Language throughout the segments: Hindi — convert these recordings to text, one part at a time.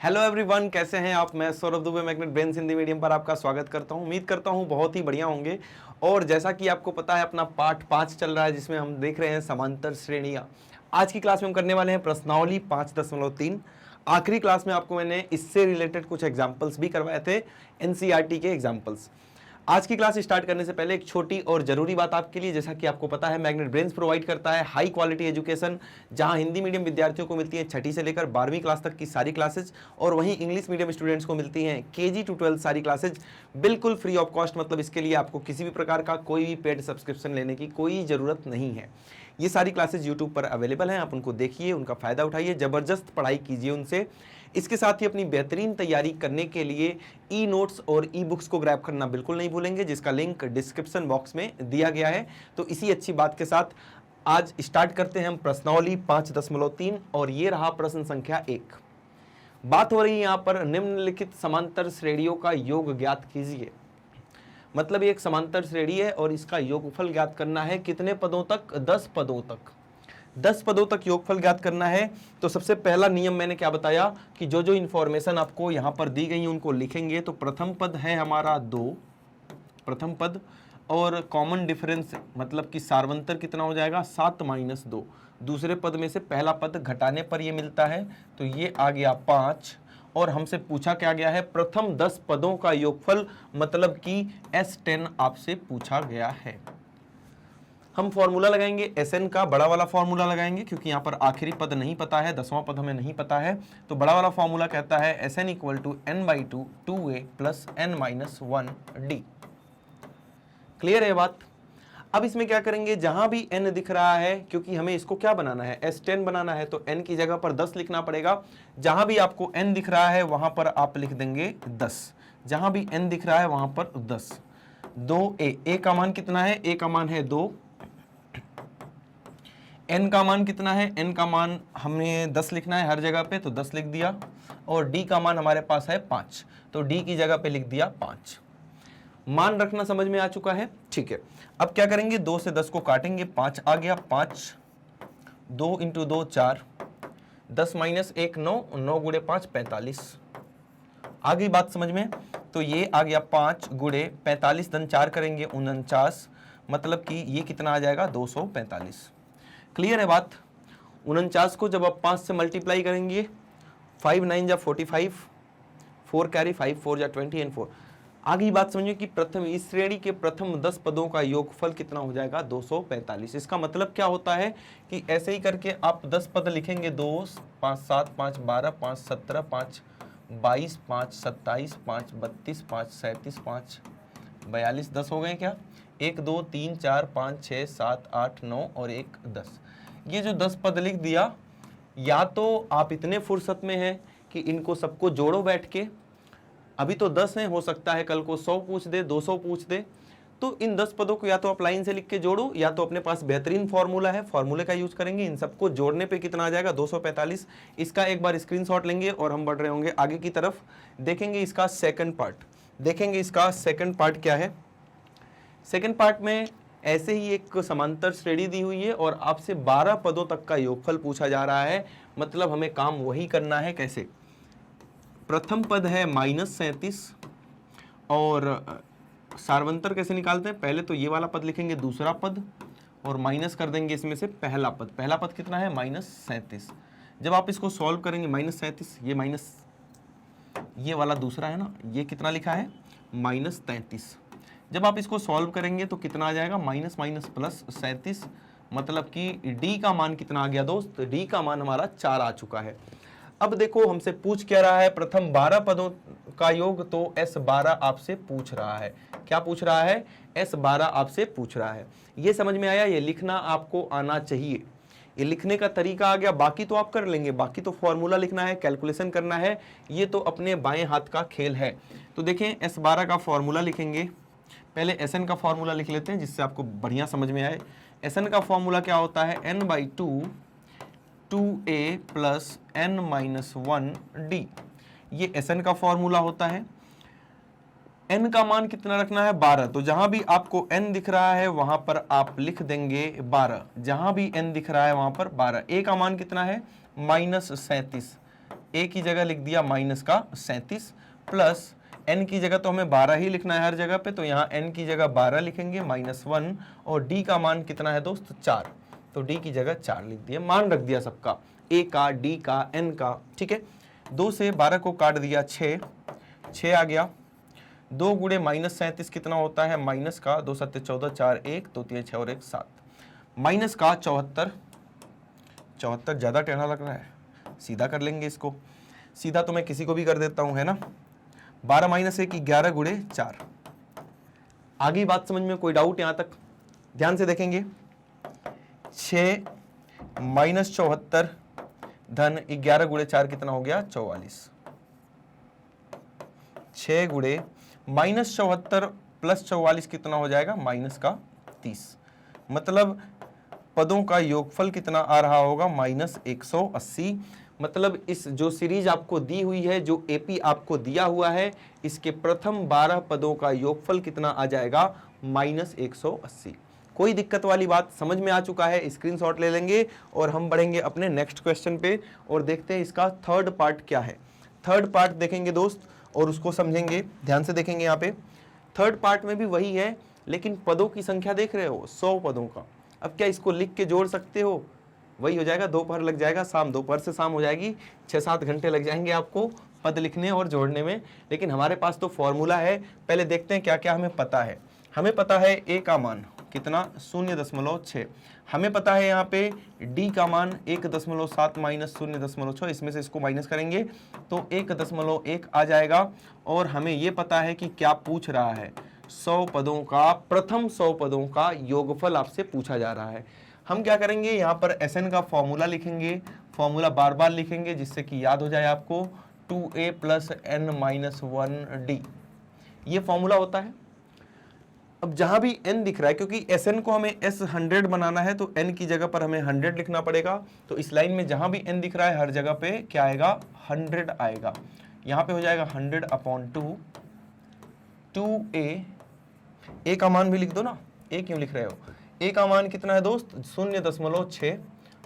हेलो एवरीवन, कैसे हैं आप। मैं Saurabh Dubey magnet brains Hindi medium पर आपका स्वागत करता हूं। उम्मीद करता हूं बहुत ही बढ़िया होंगे। और जैसा कि आपको पता है, अपना पार्ट 5 चल रहा है जिसमें हम देख रहे हैं समांतर श्रेणियां। आज की क्लास में हम करने वाले हैं प्रश्नावली 5.3। आखिरी क्लास में आपको मैंने इससे रिलेटेड कुछ एग्जाम्पल्स भी करवाए थे, एनसीईआरटी के एग्जाम्पल्स। आज की क्लास स्टार्ट करने से पहले एक छोटी और जरूरी बात आपके लिए। जैसा कि आपको पता है, मैग्नेट ब्रेन्स प्रोवाइड करता है हाई क्वालिटी एजुकेशन, जहां हिंदी मीडियम विद्यार्थियों को मिलती है 6ठी से लेकर 12वीं क्लास तक की सारी क्लासेज, और वहीं इंग्लिश मीडियम स्टूडेंट्स को मिलती हैं केजी टू 12 सारी क्लासेज बिल्कुल फ्री ऑफ कॉस्ट। मतलब इसके लिए आपको किसी भी प्रकार का कोई भी पेड सब्सक्रिप्शन लेने की कोई ज़रूरत नहीं है। ये सारी क्लासेज यूट्यूब पर अवेलेबल हैं, आप उनको देखिए, उनका फ़ायदा उठाइए, ज़बरदस्त पढ़ाई कीजिए उनसे। इसके साथ ही अपनी बेहतरीन तैयारी करने के लिए ई नोट्स और ई बुक्स को ग्रैब करना बिल्कुल नहीं भूलेंगे, जिसका लिंक डिस्क्रिप्शन बॉक्स में दिया गया है। तो इसी अच्छी बात के साथ आज स्टार्ट करते हैं हम प्रश्नावली 5.3, और ये रहा प्रश्न संख्या 1। बात हो रही है यहाँ पर, निम्नलिखित समांतर श्रेणियों का योग ज्ञात कीजिए। मतलब ये एक समांतर श्रेणी है और इसका योगफल ज्ञात करना है। कितने पदों तक? 10 पदों तक। 10 पदों तक योगफल ज्ञात करना है। तो सबसे पहला नियम मैंने क्या बताया कि जो जो इंफॉर्मेशन आपको यहाँ पर दी गई है उनको लिखेंगे। तो प्रथम पद है हमारा 2, प्रथम पद, और कॉमन डिफरेंस मतलब कि सार्वंतर कितना हो जाएगा? 7 - 2। दूसरे पद में से पहला पद घटाने पर ये मिलता है, तो ये आ गया 5। और हमसे पूछा क्या गया है? प्रथम 10 पदों का योगफल, मतलब कि S10 आपसे पूछा गया है। हम फॉर्मूला लगाएंगे SN का, बड़ा वाला फॉर्मूला लगाएंगे, क्योंकि यहाँ पर आखिरी पद नहीं पता है, 10वां पद हमें नहीं पता है। तो बड़ा वाला फॉर्मूला कहता है SN = n/2 2a + n - 1d। Clear है बात? अब इसमें क्या करेंगे, जहां भी n दिख रहा है, क्योंकि हमें इसको क्या बनाना है? S10 बनाना है, तो n की जगह पर 10 लिखना पड़ेगा। जहां भी आपको n दिख रहा है वहां पर आप लिख देंगे 10। जहां भी n दिख रहा है वहां पर 10। 2a का मान कितना है? a का मान है 2। n का मान कितना है? n का मान हमने 10 लिखना है हर जगह पे, तो 10 लिख दिया। और d का मान हमारे पास है 5, तो d की जगह पे लिख दिया 5। मान रखना समझ में आ चुका है? ठीक है। अब क्या करेंगे, 2 से 10 को काटेंगे, 5 आ गया। 5 2 × 2 4, 10 - 1 9, 9 × 5 45। आ गई बात समझ में? तो ये आ गया 5 × 45, धन 4 करेंगे 49, मतलब कि ये कितना आ जाएगा? 245। क्लियर है बात? 49 को जब आप 5 से मल्टीप्लाई करेंगे, 5 9 जा 45, 4 कैरी, 5 4 जा 20 एंड 4। आगे बात समझिए कि प्रथम इस श्रेणी के प्रथम 10 पदों का योगफल कितना हो जाएगा? 245। इसका मतलब क्या होता है कि ऐसे ही करके आप 10 पद लिखेंगे। 2 5 7 5 12 5 17 5 22 5 27 5 32 5 37 5 42, 10 हो गए क्या? 1 2 3 4 5 6 7 8 9 और 1 10। ये जो 10 पद लिख दिया, या तो आप इतने फुर्सत में हैं कि इनको सबको जोड़ो बैठ के। अभी तो 10 हैं, हो सकता है कल को 100 पूछ दे, 200 पूछ दे। तो इन 10 पदों को या तो आप लाइन से लिख के जोड़ो, या तो अपने पास बेहतरीन फॉर्मूला है, फॉर्मूले का यूज करेंगे। इन सबको जोड़ने पे कितना आ जाएगा? 245। इसका एक बार स्क्रीनशॉट लेंगे और हम बढ़ रहे होंगे आगे की तरफ। देखेंगे इसका सेकंड पार्ट। देखेंगे इसका सेकंड पार्ट क्या है। सेकंड पार्ट में ऐसे ही एक समांतर श्रेणी दी हुई है और आपसे 12 पदों तक का योगफल पूछा जा रहा है। मतलब हमें काम वही करना है। कैसे? प्रथम पद है -37, और सार्वंतर कैसे निकालते हैं? पहले तो ये वाला पद लिखेंगे, दूसरा पद, और माइनस कर देंगे इसमें से पहला पद। पहला पद कितना है? -37। जब आप इसको सॉल्व करेंगे, -37, ये माइनस, ये वाला दूसरा है ना, ये कितना लिखा है? -33। जब आप इसको सॉल्व करेंगे तो कितना आ जाएगा? Minus minus plus 37। मतलब कि d का मान कितना आ गया दोस्त? d का मान हमारा 4 आ चुका है। अब देखो हमसे पूछ क्या रहा है? प्रथम 12 पदों का योग, तो S12 आपसे पूछ रहा है। क्या पूछ रहा है? S12 आपसे पूछ रहा है। ये समझ में आया? ये लिखना आपको आना चाहिए। ये लिखने का तरीका आ गया। बाकी तो आप कर लेंगे, बाकी तो फॉर्मूला लिखना है, कैलकुलेशन करना है, ये तो अपने बाएं हाथ का खेल है। तो देखें, S12 का फॉर्मूला लिखेंगे। पहले SN का फॉर्मूला लिख लेते हैं जिससे आपको बढ़िया समझ में आए। SN का फॉर्मूला क्या होता है? n/2 2a + n - 1d। ये SN का फॉर्मूला होता है। n का मान कितना रखना है? 12। तो जहां भी आपको n दिख रहा है वहां पर आप लिख देंगे 12। जहां भी n दिख रहा है वहां पर 12। a का मान कितना है? -37। ए की जगह लिख दिया माइनस का 37 प्लस n की जगह तो हमें 12 ही लिखना है हर जगह पे, तो यहाँ n की जगह 12 लिखेंगे -1 और d का मान कितना है दोस्त 4, तो d की जगह 4 लिख दिया, मान रख दिया सबका, a का, d का, n का। ठीक है, 2 से 12 को काट दिया 6 आ गया, 2 गुणे -37 कितना होता है माइनस का 2 7 14 4 1 2 3 6 और 1 7 माइनस का 74 ज़्यादा टेढ़ा लग रहा है, सीधा कर लेंगे इसको, सीधा तो मैं किसी को भी कर देता हूँ है ना। 12 माइनस 1 11 गुणे 4। आगे बात समझ में कोई डाउट यहाँ तक? ध्यान से देखेंगे, 6 माइनस 74 धन 11 गुणे 4 कितना हो गया 44। 6 गुणे माइनस 74 प्लस 44 कितना हो जाएगा माइनस का 30, मतलब पदों का योगफल कितना आ रहा होगा -180। मतलब इस जो सीरीज आपको दी हुई है, जो एपी आपको दिया हुआ है, इसके प्रथम 12 पदों का योगफल कितना आ जाएगा -180। कोई दिक्कत वाली बात समझ में आ चुका है? स्क्रीनशॉट ले लेंगे और हम बढ़ेंगे अपने नेक्स्ट क्वेश्चन पे और देखते हैं इसका थर्ड पार्ट क्या है। थर्ड पार्ट देखेंगे दोस्त और उसको समझेंगे, ध्यान से देखेंगे। यहाँ पे थर्ड पार्ट में भी वही है, लेकिन पदों की संख्या देख रहे हो 100 पदों का। अब क्या इसको लिख के जोड़ सकते हो? वही हो जाएगा, दोपहर लग जाएगा, शाम, दोपहर से शाम हो जाएगी, 6-7 घंटे लग जाएंगे आपको पद लिखने और जोड़ने में। लेकिन हमारे पास तो फॉर्मूला है, पहले देखते हैं क्या क्या हमें पता है। हमें पता है ए का मान कितना 0.6, हमें पता है यहाँ पे डी का मान 1.7 माइनस 0.6, इसमें से इसको माइनस करेंगे तो 1.1 आ जाएगा। और हमें ये पता है कि क्या पूछ रहा है, 100 पदों का, प्रथम 100 पदों का योगफल आपसे पूछा जा रहा है। हम क्या करेंगे, यहाँ पर SN का फॉर्मूला लिखेंगे, फॉर्मूला बार बार लिखेंगे जिससे कि याद हो जाए आपको, 2a + n-1d, ये फॉर्मूला होता है। अब जहां भी n दिख रहा है, क्योंकि SN को हमें S100 बनाना है तो n की जगह पर हमें 100 लिखना पड़ेगा, तो इस लाइन में जहां भी n दिख रहा है हर जगह पे क्या आएगा 100 आएगा। यहाँ पे हो जाएगा 100/2, 2a का मान भी लिख दो ना, a क्यों लिख रहे हो, a का मान कितना है दोस्त 0.6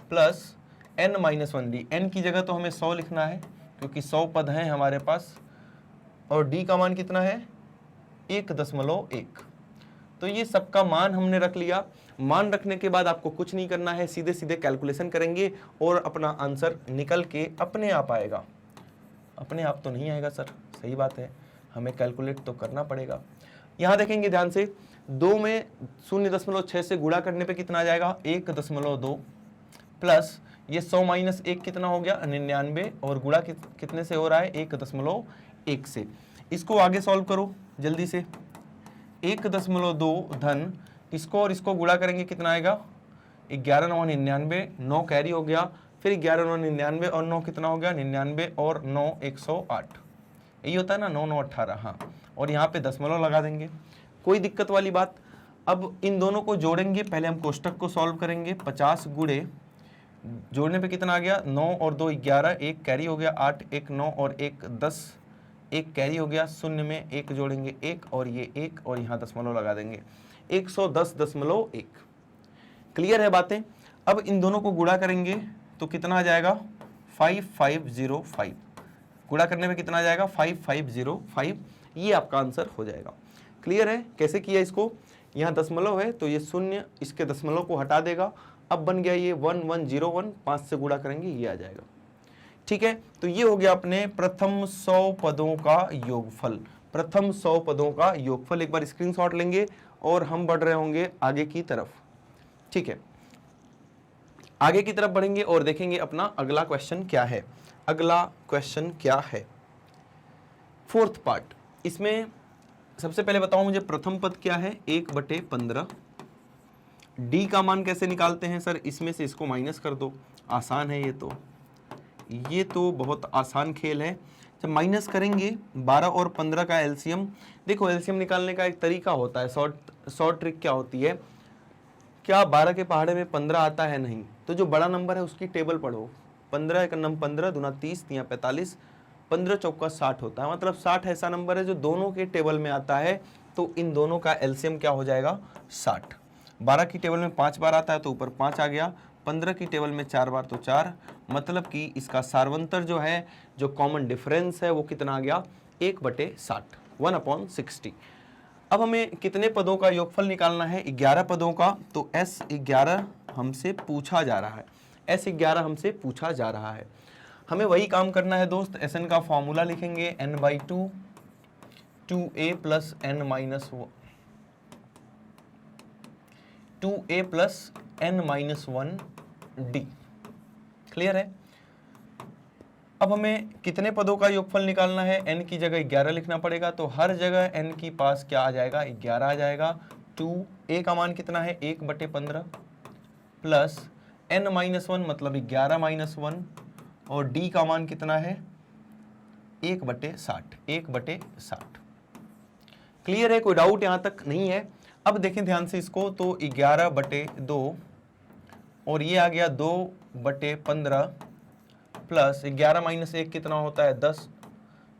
प्लस n-1d, n की जगह तो हमें 100 लिखना है क्योंकि 100 पद हैं हमारे पास, और d का मान कितना है 1.1। तो ये सबका मान हमने रख लिया। मान रखने के बाद आपको कुछ नहीं करना है, सीधे सीधे कैलकुलेशन करेंगे और अपना आंसर निकल के अपने आप आएगा। अपने आप तो नहीं आएगा सर, सही बात है, हमें कैलकुलेट तो करना पड़ेगा। यहाँ देखेंगे ध्यान से, 2 में 0.6 से गुणा करने पे कितना आ जाएगा 1.2 प्लस ये 100 माइनस 1 कितना हो गया 99, और गुणा कितने से हो रहा है 1.1 से। इसको आगे सॉल्व करो जल्दी से, 1.2 धन इसको और इसको गुणा करेंगे कितना आएगा 11×9 = 9 कैरी हो गया, फिर 11×9 और 9 कितना हो गया 99 और 9 108, यही होता है ना 9 9 18। हाँ, और यहाँ पे दशमलव लगा देंगे, कोई दिक्कत वाली बात। अब इन दोनों को जोड़ेंगे, पहले हम कोष्टक को सॉल्व करेंगे। 50 गुणे जोड़ने पे कितना आ गया 9 और 2 11, 1 कैरी हो गया 8, 1 9 और 1 10, 1 कैरी हो गया, 0 में 1 जोड़ेंगे 1 और ये 1 और यहाँ दशमलव लगा देंगे 110.1। क्लियर है बातें? अब इन दोनों को गुणा करेंगे तो कितना आ जाएगा 5505, गुणा करने में कितना आ जाएगा 5505, ये आपका आंसर हो जाएगा। क्लियर है कैसे किया इसको? यहाँ दशमलव है तो ये 0 इसके दशमलव को हटा देगा, अब बन गया ये 1101, 5 से गुणा करेंगे ये आ जाएगा। ठीक है, तो ये हो गया अपने प्रथम 100 पदों का योगफल। प्रथम 100 पदों का योगफल एक बार स्क्रीनशॉट लेंगे और हम बढ़ रहे होंगे आगे की तरफ। ठीक है, आगे की तरफ बढ़ेंगे और देखेंगे अपना अगला क्वेश्चन क्या है। अगला क्वेश्चन क्या है, फोर्थ पार्ट। इसमें सबसे पहले बताओ मुझे प्रथम पद क्या है 1/15। डी का मान कैसे निकालते हैं सर? इसमें से इसको माइनस कर दो, आसान है ये तो बहुत आसान खेल है। जब माइनस करेंगे 12 और 15 का एलसीएम, देखो एलसीएम निकालने का एक तरीका होता है, शॉर्ट ट्रिक क्या होती है, क्या 12 के पहाड़े में 15 आता है? नहीं, तो जो बड़ा नंबर है उसकी टेबल पढ़ो। 15 एक नंबर 15 दूना 30 तिया 45, 15 चौका 60 होता है, मतलब 60 ऐसा नंबर है जो दोनों के टेबल में आता है, तो इन दोनों का एलसीएम क्या हो जाएगा 60। 12 की टेबल में 5 बार आता है तो ऊपर 5 आ गया, 15 की टेबल में 4 बार तो 4, मतलब कि इसका सार्वंतर जो है, जो कॉमन डिफरेंस है वो कितना आ गया 1/60, 1/60। अब हमें कितने पदों का योगफल निकालना है, 11 पदों का। तो S11 हमसे पूछा जा रहा है, S11 हमसे पूछा जा रहा है। हमें वही काम करना है दोस्त, Sn का फॉर्मूला लिखेंगे n/2 2a + n-1 2a + n-1d। Clear है। अब हमें कितने पदों का योगफल निकालना है, n की जगह 11 लिखना पड़ेगा। तो हर जगह n की पास क्या आ जाएगा, 11 आ जाएगा। 2a का मान कितना है 1/15 प्लस n-1 मतलब 11-1, और d का मान कितना है 1/60, 1/60। क्लियर है, कोई डाउट यहां तक नहीं है। अब देखें ध्यान से इसको, तो 11/2 और ये आ गया 2/15 प्लस 11 - 1 कितना होता है 10,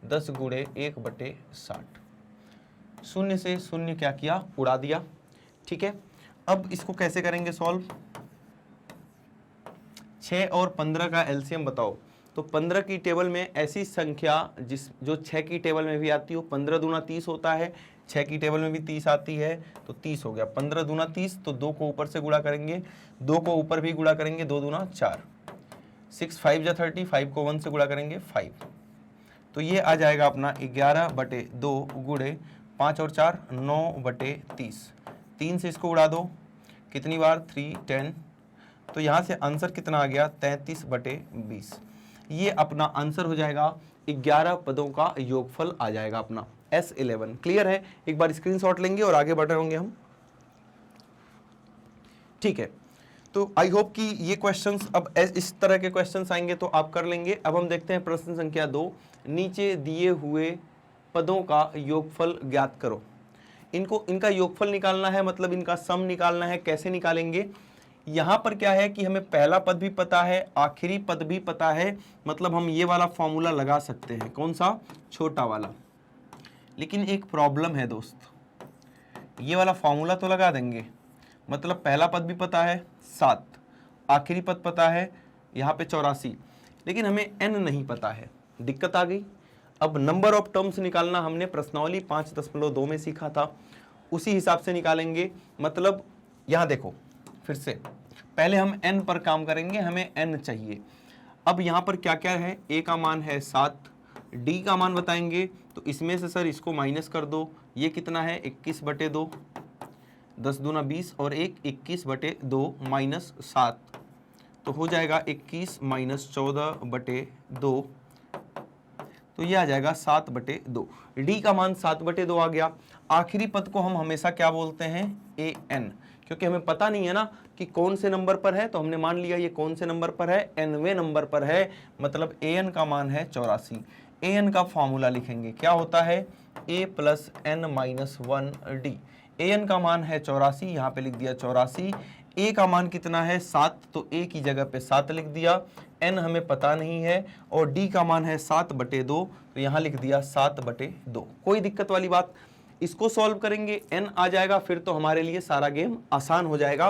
10 × 1/60। शून्य से शून्य क्या किया, उड़ा दिया। ठीक है, अब इसको कैसे करेंगे सॉल्व, 6 और 15 का एलसीएम बताओ। तो 15 की टेबल में ऐसी संख्या जो 6 की टेबल में भी आती हो, 15 दूना 30 होता है, 6 की टेबल में भी 30 आती है, तो 30 हो गया। 15 दूना 30, तो 2 को ऊपर से गुणा करेंगे, 2 को ऊपर भी गुणा करेंगे, 2 दूना 4, 6 5 = 30, 5 को 1 से गुणा करेंगे 5। तो ये आ जाएगा अपना 11/2 गुणे 5 और 4 9/30। 3 से इसको उड़ा दो, कितनी बार 3 10। तो यहाँ से आंसर कितना आ गया 33/20। ये अपना आंसर हो जाएगा, 11 पदों का योगफल आ जाएगा अपना S11। क्लियर है, एक बार स्क्रीनशॉट लेंगे और आगे बढ़ रहे होंगे हम। ठीक है, तो आई होप कि ये क्वेश्चंस, अब इस तरह के क्वेश्चंस आएंगे तो आप कर लेंगे। अब हम देखते हैं प्रश्न संख्या 2, नीचे दिए हुए पदों का योगफल ज्ञात करो। इनका योगफल निकालना है, मतलब इनका सम निकालना है। कैसे निकालेंगे, यहाँ पर क्या है कि हमें पहला पद भी पता है, आखिरी पद भी पता है, मतलब हम ये वाला फॉर्मूला लगा सकते हैं। कौन सा, छोटा वाला। लेकिन एक प्रॉब्लम है दोस्त, ये वाला फॉर्मूला तो लगा देंगे, मतलब पहला पद भी पता है 7, आखिरी पद पता है यहाँ पे 84, लेकिन हमें n नहीं पता है, दिक्कत आ गई। अब नंबर ऑफ टर्म्स निकालना हमने प्रश्नावली 5.2 में सीखा था, उसी हिसाब से निकालेंगे। मतलब यहाँ देखो, फिर से पहले हम n पर काम करेंगे, हमें n चाहिए। अब यहाँ पर क्या क्या है, a का मान है 7, d का मान बताएंगे, तो इसमें से सर इसको माइनस कर दो, ये कितना है 21/2, 10 दूना 20 और 21/2 - 7, तो हो जाएगा 21 - 14/2, तो ये आ जाएगा 7/2। d का मान 7/2 आ गया। आखिरी पद को हम हमेशा क्या बोलते हैं, an, क्योंकि हमें पता नहीं है ना कि कौन से नंबर पर है, तो हमने मान लिया ये कौन से नंबर पर है, nवें नंबर पर है, मतलब an का मान है 84। an का फॉर्मूला लिखेंगे, क्या होता है a + n-1d। an का मान है 84, यहाँ पे लिख दिया 84। a का मान कितना है 7, तो a की जगह पे 7 लिख दिया। n हमें पता नहीं है, और d का मान है 7/2, तो यहाँ लिख दिया 7/2। कोई दिक्कत वाली बात, इसको सॉल्व करेंगे n आ जाएगा, फिर तो हमारे लिए सारा गेम आसान हो जाएगा।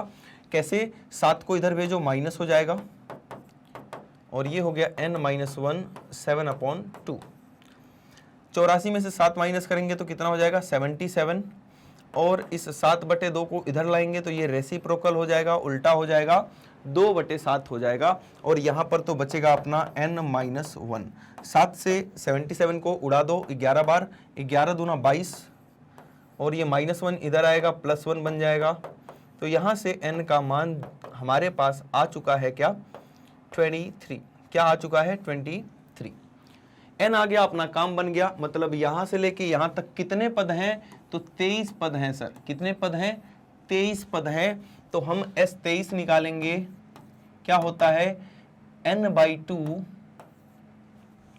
कैसे, 7 को इधर भेजो, माइनस हो जाएगा, और ये हो गया n-1 7/2। 84 में से 7 माइनस करेंगे तो कितना हो जाएगा 77, और इस 7/2 को इधर लाएंगे तो ये रेसिप्रोकल हो जाएगा, उल्टा हो जाएगा, 2/7 हो जाएगा, और यहाँ पर तो बचेगा अपना n-1। 7 से 77 को उड़ा दो 11 बार, 11 दूना 22, और ये -1 इधर आएगा, +1 बन जाएगा। तो यहाँ से n का मान हमारे पास आ चुका है क्या 23। क्या आ चुका है 23। n आ गया, अपना काम बन गया। मतलब यहाँ से लेके यहाँ तक कितने पद हैं, तो 23 पद हैं सर। कितने पद हैं, 23 पद हैं। तो हम S23 निकालेंगे, क्या होता है n/2,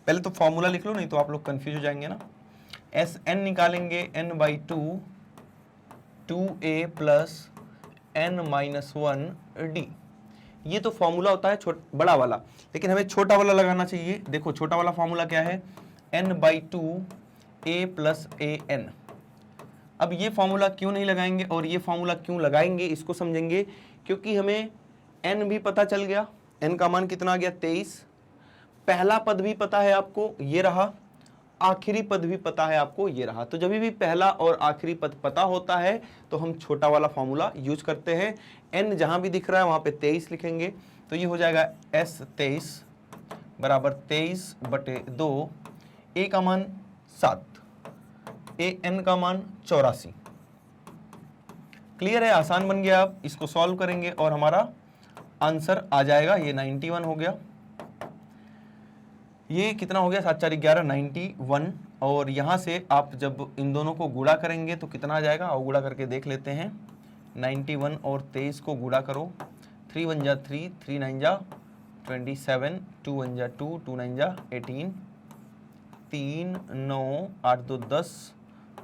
पहले तो फॉर्मूला लिख लो, नहीं तो आप लोग कंफ्यूज हो जाएंगे ना। Sn निकालेंगे n/2 2a + n-1d। ये तो फॉर्मूला होता है बड़ा वाला, लेकिन हमें छोटा वाला लगाना चाहिए। देखो छोटा वाला फॉर्मूला क्या है, n/2 a + an। अब ये फॉर्मूला क्यों नहीं लगाएंगे और ये फॉर्मूला क्यों लगाएंगे, इसको समझेंगे। क्योंकि हमें n भी पता चल गया, n का मान कितना आ गया 23। पहला पद भी पता है आपको, ये रहा, आखिरी पद भी पता है आपको, ये रहा। तो जब भी पहला और आखिरी पद पता होता है तो हम छोटा वाला फॉर्मूला यूज करते हैं। n जहां भी दिख रहा है वहां पे 23 लिखेंगे, तो ये हो जाएगा S23 बराबर 23/2, a का मान 7, an का मान 84। क्लियर है, आसान बन गया। आप इसको सॉल्व करेंगे और हमारा आंसर आ जाएगा, ये 91 हो गया। ये कितना हो गया, 7 4 11 91। और यहाँ से आप जब इन दोनों को गुणा करेंगे तो कितना आ जाएगा, और गुणा करके देख लेते हैं। 91 और 23 को गुणा करो, 3 1 जा 3, 3 9 जा 27, 2 1 जा 2, 2 9 जा 18, 3 9 8 2 10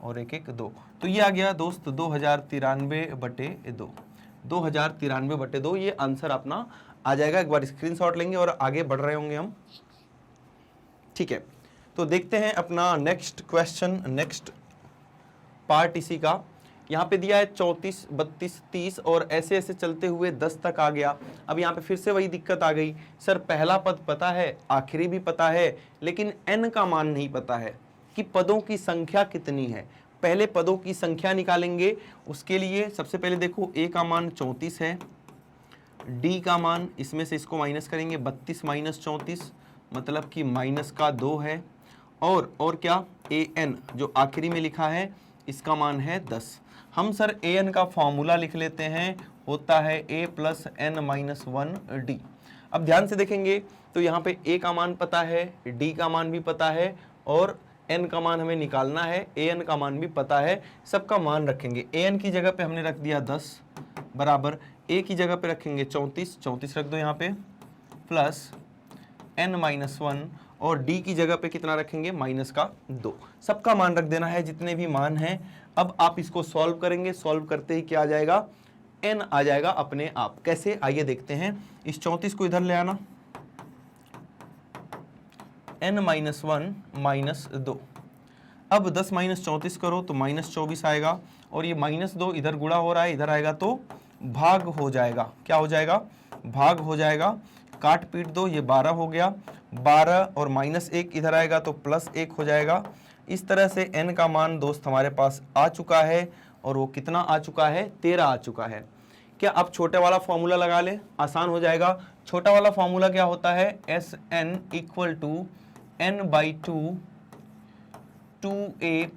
और 1 1 2। तो ये आ गया दोस्त 2093/2, 2093/2 ये आंसर अपना आ जाएगा। एक बार स्क्रीनशॉट लेंगे और आगे बढ़ रहे होंगे हम। ठीक है, तो देखते हैं अपना नेक्स्ट क्वेश्चन, नेक्स्ट पार्ट इसी का। यहाँ पे दिया है 34 32 30 और ऐसे ऐसे चलते हुए 10 तक आ गया। अब यहाँ पे फिर से वही दिक्कत आ गई, सर पहला पद पता है, आखिरी भी पता है, लेकिन n का मान नहीं पता है कि पदों की संख्या कितनी है। पहले पदों की संख्या निकालेंगे, उसके लिए सबसे पहले देखो a का मान 34 है, d का मान, इसमें से इसको माइनस करेंगे, 32 माइनस 34 मतलब कि माइनस का 2 है। और क्या, an जो आखिरी में लिखा है इसका मान है 10। हम सर an का फॉर्मूला लिख लेते हैं, होता है a + n-1d। अब ध्यान से देखेंगे तो यहाँ पे a का मान पता है, d का मान भी पता है और n का मान हमें निकालना है, an का मान भी पता है। सबका मान रखेंगे, an की जगह पे हमने रख दिया 10 बराबर a की जगह पे रखेंगे 34, 34 रख दो यहाँ पे, प्लस n-1 और d की जगह पे कितना रखेंगे, -2। सबका मान रख देना है, जितने भी मान हैं। अब आप इसको सॉल्व करेंगे, सॉल्व करते ही क्या आ जाएगा, n आ जाएगा अपने आप। कैसे, आइए देखते हैं। इस 34 को इधर ले आना, n-1 -2। अब 10 - 34 करो तो -24 आएगा और ये -2 इधर गुणा हो रहा है, इधर आएगा तो भाग हो जाएगा। क्या हो जाएगा, भाग हो जाएगा। काट पीट दो, ये 12 हो गया, 12 और -1 इधर आएगा तो +1 हो जाएगा। इस तरह से n का मान दोस्त हमारे पास आ चुका है और वो कितना आ चुका है, 13 आ चुका है। क्या अब छोटे वाला फॉर्मूला लगा ले, आसान हो जाएगा। छोटा वाला फॉर्मूला क्या होता है, Sn = n/2 2a,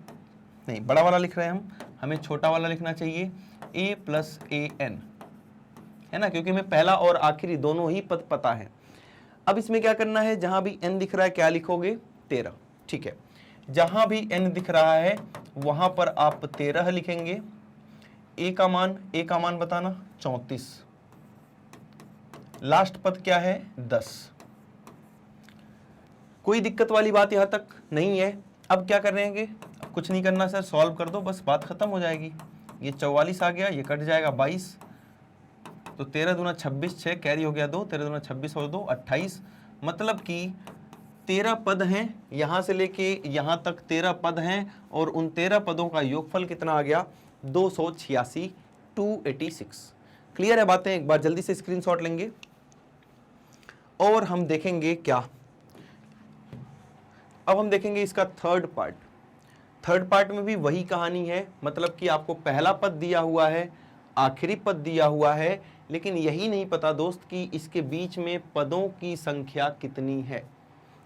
नहीं बड़ा वाला लिख रहे हैं हम, हमें छोटा वाला लिखना चाहिए, a + an, है ना, क्योंकि हमें पहला और आखिरी दोनों ही पद पता है। अब इसमें क्या करना है, जहां भी n दिख रहा है क्या लिखोगे, 13। ठीक है, जहां भी n दिख रहा है वहां पर आप 13 लिखेंगे। a का मान बताना 34, लास्ट पद क्या है 10। कोई दिक्कत वाली बात यहां तक नहीं है। अब क्या करेंगे, कुछ नहीं करना सर, सॉल्व कर दो, बस बात खत्म हो जाएगी। ये 44 आ गया, ये कट जाएगा 22, तो 13 दूना 26, 6 कैरी हो गया 2, 13 दूना 26 और 2 28। मतलब कि 13 पद हैं, यहां से लेके यहां तक 13 पद हैं और उन 13 पदों का योगफल कितना आ गया, 286, 286। क्लियर है बातें, एक बार जल्दी से स्क्रीनशॉट लेंगे और हम देखेंगे क्या। अब हम देखेंगे इसका थर्ड पार्ट। थर्ड पार्ट में भी वही कहानी है, मतलब कि आपको पहला पद दिया हुआ है, आखिरी पद दिया हुआ है, लेकिन यही नहीं पता दोस्त कि इसके बीच में पदों की संख्या कितनी है।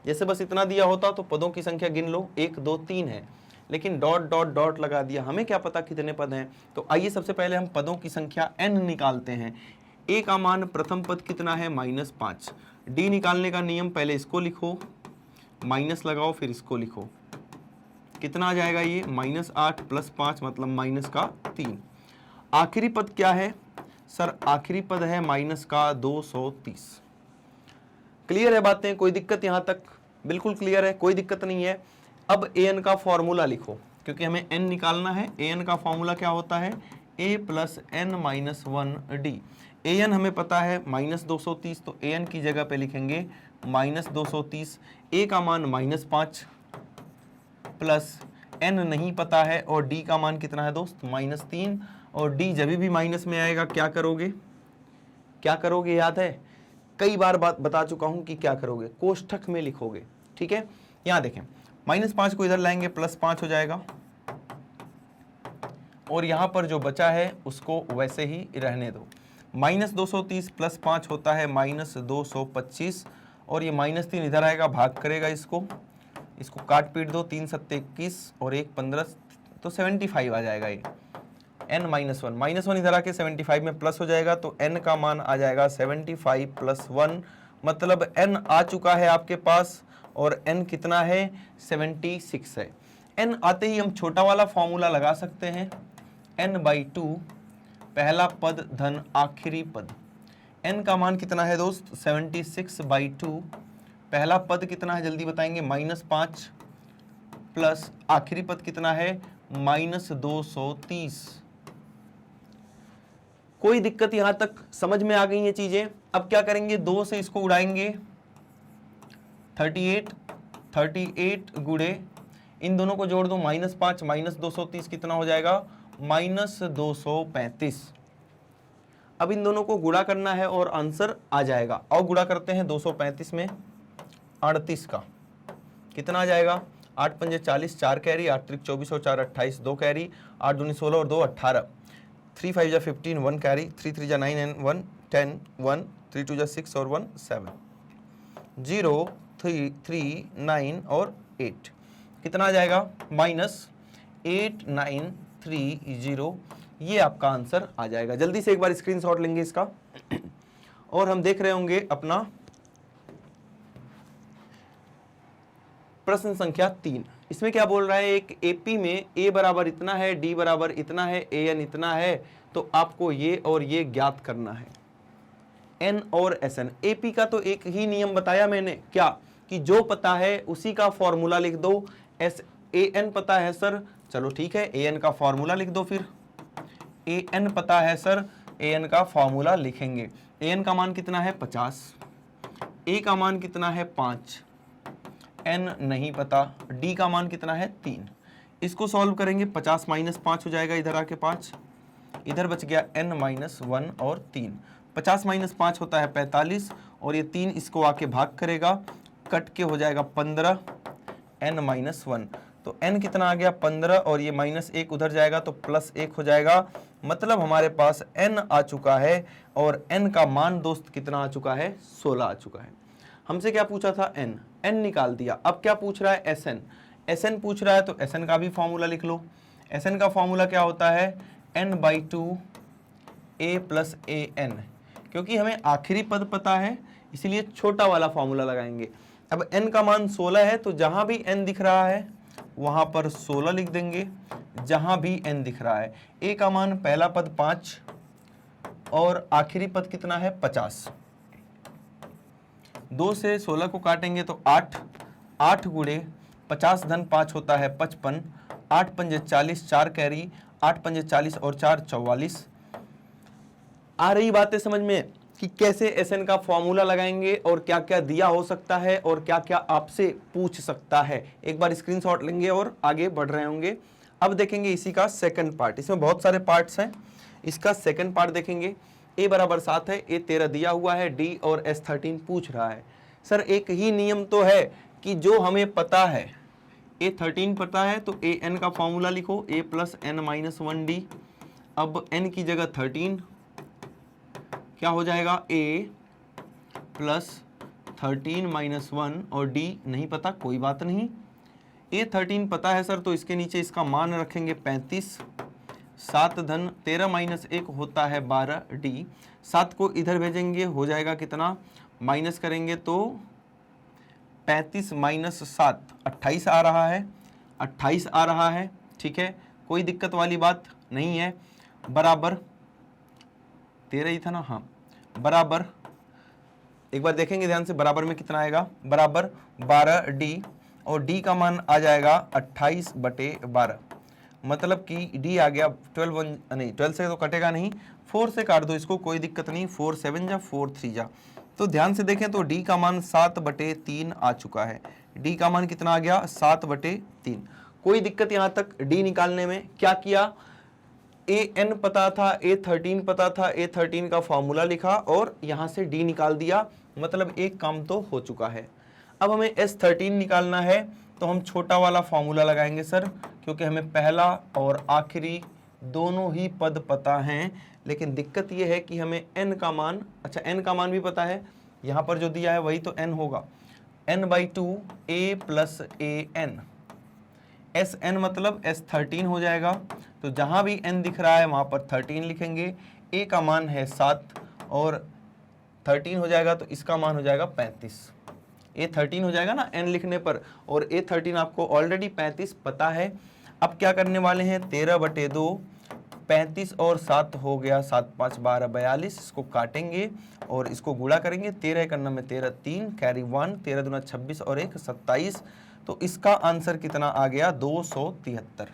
जैसे बस इतना दिया होता तो पदों की संख्या गिन लो, 1 2 3 है, लेकिन डॉट डॉट डॉट लगा दिया, हमें क्या पता कितने पद हैं। तो आइए सबसे पहले हम पदों की संख्या n निकालते हैं। a का मान प्रथम पद कितना है, -5। d निकालने का नियम, पहले इसको लिखो, माइनस लगाओ, फिर इसको लिखो, कितना आ जाएगा ये, -8 + 5 मतलब -3। आखिरी पद क्या है सर, आखिरी पद है -230। क्लियर है बातें, कोई दिक्कत यहां तक, बिल्कुल क्लियर है, कोई दिक्कत नहीं है। अब an का फॉर्मूला लिखो, क्योंकि हमें n निकालना है। an का फॉर्मूला क्या होता है, a + n-1d। an हमें पता है -230, तो an की जगह पे लिखेंगे -230। a का मान -5 प्लस n नहीं पता है और d का मान कितना है दोस्त, -3। और d जब भी माइनस में आएगा क्या करोगे, याद है, कई बार बात बता चुका हूं कि क्या करोगे, कोष्ठक में लिखोगे, ठीक है। यहां देखें -5 को इधर लाएंगे +5 हो जाएगा, और यहां पर जो बचा है उसको वैसे ही रहने दो। -230 + 5 होता है -225, और ये -3 इधर आएगा, भाग करेगा इसको काट पीट दो, 3 7 21 और 1 15, तो 75 आ जाएगा ये n-1 -1 इधर आके 75 में प्लस हो जाएगा, तो n का मान आ जाएगा 75 + 1, मतलब n आ चुका है आपके पास, और n कितना है 76 है। n आते ही हम छोटा वाला फॉर्मूला लगा सकते हैं, n/2 पहला पद धन आखिरी पद। n का मान कितना है दोस्त 76/2, पहला पद कितना है जल्दी बताएंगे -5 प्लस आखिरी पद कितना है -230। कोई दिक्कत यहां तक समझ में आ गई ये चीजें। अब क्या करेंगे, 2 से इसको उड़ाएंगे, 38 गुड़े इन दोनों को जोड़ दो, -5 -230 कितना हो जाएगा -235। अब इन दोनों को गुणा करना है और आंसर आ जाएगा। और गुणा करते हैं 235 में 38 का कितना आ जाएगा, 8 पंजे 40, 4 कैरी, 8 त्रिक 24 और 4 28, 2 कैरी, 8 दूनी 16 और 2 18, 3 5 जा 15, 1 कैरी, 3 3 जा 9 and 1 10, 1 3 2 जा 6 और 1 7, 0 3 3 9 और 8 कितना आ जाएगा -8930। ये आपका आंसर आ जाएगा। जल्दी से एक बार स्क्रीनशॉट लेंगे इसका और हम देख रहे होंगे अपना प्रश्न संख्या 3। इसमें क्या बोल रहा है, एक एपी में a बराबर इतना है, d बराबर इतना है, an इतना है, तो आपको ये और ये ज्ञात करना है, n और sn। एपी का तो एक ही नियम बताया मैंने, क्या कि जो पता है उसी का फॉर्मूला लिख दो। an पता है सर, चलो ठीक है an का फॉर्मूला लिख दो, फिर an पता है सर, an का फॉर्मूला लिखेंगे। an का मान कितना है 50, a का मान कितना है 5, n नहीं पता, d का मान कितना है 3। इसको सॉल्व करेंगे, 50 - 5 हो जाएगा, इधर आके 5, इधर बच गया n-1 और 3। 50 - 5 होता है 45, और ये 3 इसको आके भाग करेगा, कट के हो जाएगा 15 n-1, तो n कितना आ गया 15, और ये -1 उधर जाएगा तो +1 हो जाएगा। मतलब हमारे पास n आ चुका है, और n का मान दोस्त कितना आ चुका है 16 आ चुका है। हमसे क्या पूछा था n निकाल दिया। अब क्या पूछ रहा है sn पूछ रहा है, तो sn का भी फॉर्मूला लिख लो। sn का फॉर्मूला क्या होता है n/2 a + an, क्योंकि हमें आखिरी पद पता है इसीलिए छोटा वाला फॉर्मूला लगाएंगे। अब n का मान 16 है, तो जहां भी n दिख रहा है वहां पर 16 लिख देंगे, जहां भी n दिख रहा है। a का मान पहला पद 5 और आखिरी पद कितना है 50। 2 से 16 को काटेंगे तो 8 गुणे 50 धन 5 होता है 55, 8 पंजे 40, 4 कैरी, 8 पंजे 40 और 4 44। आ रही बातें समझ में कि कैसे SN का फॉर्मूला लगाएंगे और क्या क्या दिया हो सकता है और क्या क्या आपसे पूछ सकता है। एक बार स्क्रीनशॉट लेंगे और आगे बढ़ रहे होंगे। अब देखेंगे इसी का सेकंड पार्ट। इसमें बहुत सारे पार्ट्स हैं, इसका सेकंड पार्ट देखेंगे। a बराबर 7 है, a 13 दिया हुआ है, d और s 13 पूछ रहा है। सर एक ही नियम तो है कि जो हमें पता है, a 13 पता है तो a n का फॉर्मूला लिखो, a + n-1d। अब n की जगह 13 क्या हो जाएगा, a + 13 - 1 और d नहीं पता, कोई बात नहीं। a 13 पता है सर, तो इसके नीचे इसका मान रखेंगे 35, 7 धन 13 - 1 होता है 12, d 7 को इधर भेजेंगे, हो जाएगा कितना, माइनस करेंगे तो 35 - 7 28 आ रहा है, 28 आ रहा है, ठीक है, कोई दिक्कत वाली बात नहीं है। बराबर 13 ही था ना, हाँ, बराबर एक बार देखेंगे ध्यान से, बराबर में कितना आएगा, बराबर 12d, और d का मान आ जाएगा 28/12, मतलब कि d आ गया 12 से तो कटेगा नहीं, 4 से काट दो इसको, कोई दिक्कत नहीं, 4 7 जा 4 3 जा। तो ध्यान से देखें तो d का मान 7/3 आ चुका है। d का मान कितना आ गया, 7/3। कोई दिक्कत यहाँ तक d निकालने में? क्या किया, an पता था, a 13 पता था, a 13 का फॉर्मूला लिखा और यहाँ से d निकाल दिया। मतलब एक काम तो हो चुका है। अब हमें S13 निकालना है, तो हम छोटा वाला फॉर्मूला लगाएंगे सर, क्योंकि हमें पहला और आखिरी दोनों ही पद पता हैं। लेकिन दिक्कत ये है कि हमें n का मान, अच्छा n का मान भी पता है, यहाँ पर जो दिया है वही तो n होगा, n/2 a + an। Sn मतलब S13 हो जाएगा, तो जहाँ भी n दिख रहा है वहाँ पर 13 लिखेंगे। a का मान है 7 और 13 हो जाएगा, तो इसका मान हो जाएगा 35। A13 हो जाएगा ना n लिखने पर, और A13 आपको ऑलरेडी 35 पता है। अब क्या करने वाले हैं, 13/2, 35 और 7 हो गया, 7 5 12 42, इसको काटेंगे और इसको गुणा करेंगे। 13 करना में 13 3 कैरी 1, 13 दूना 26 और 1 27, तो इसका आंसर कितना आ गया, 273।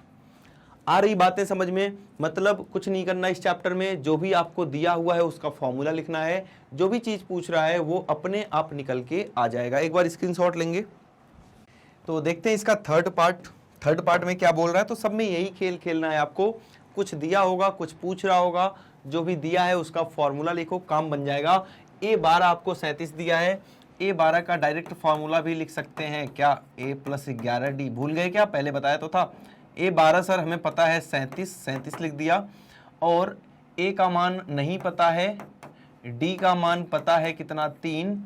आ रही बातें समझ में? मतलब कुछ नहीं करना इस चैप्टर में, जो भी आपको दिया हुआ है उसका फॉर्मूला लिखना है, जो भी चीज पूछ रहा है वो अपने आप निकल के आ जाएगा। एक बार स्क्रीनशॉट लेंगे तो देखते हैं इसका थर्ड पार्ट में क्या बोल रहा है। तो सब में यही खेल खेलना है आपको, कुछ दिया होगा, कुछ पूछ रहा होगा, जो भी दिया है उसका फॉर्मूला लिखो, काम बन जाएगा। A12 आपको 37 दिया है, A12 का डायरेक्ट फॉर्मूला भी लिख सकते हैं क्या, A + 11D, भूल गए क्या, पहले बताया तो था। A12 सर हमें पता है 37 लिख दिया, और A का मान नहीं पता है, D का मान पता है कितना, 3,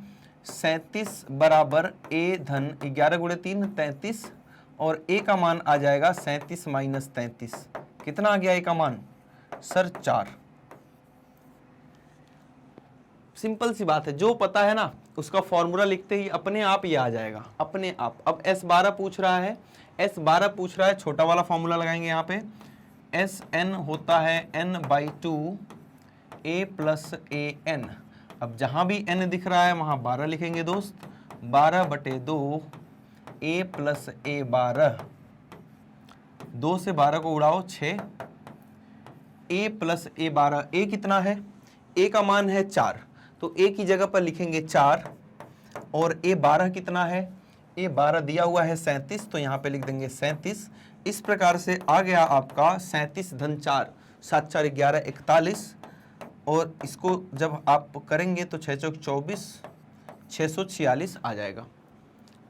37 बराबर A धन 11 गुणे 3 33, और A का मान आ जाएगा 37 - 33, कितना आ गया A का मान सर 4। सिंपल सी बात है, जो पता है ना उसका फॉर्मूला लिखते ही अपने आप ये आ जाएगा, अपने आप। अब S12 पूछ रहा है, S12 पूछ रहा है, छोटा वाला फॉर्मूला लगाएंगे यहाँ पे, Sn होता है n/2 a + an। अब जहां भी n दिख रहा है वहां 12 लिखेंगे दोस्त, 12/2 a + a12, 2 से 12 को उड़ाओ 6, a + a12, a कितना है, a का मान है 4, तो a की जगह पर लिखेंगे 4, और a12 कितना है, a12 दिया हुआ है 37, तो यहाँ पे लिख देंगे 37। इस प्रकार से आ गया आपका 37 धन 4, 7 4 11 41, और इसको जब आप करेंगे तो 6 चौक 24, 646 आ जाएगा।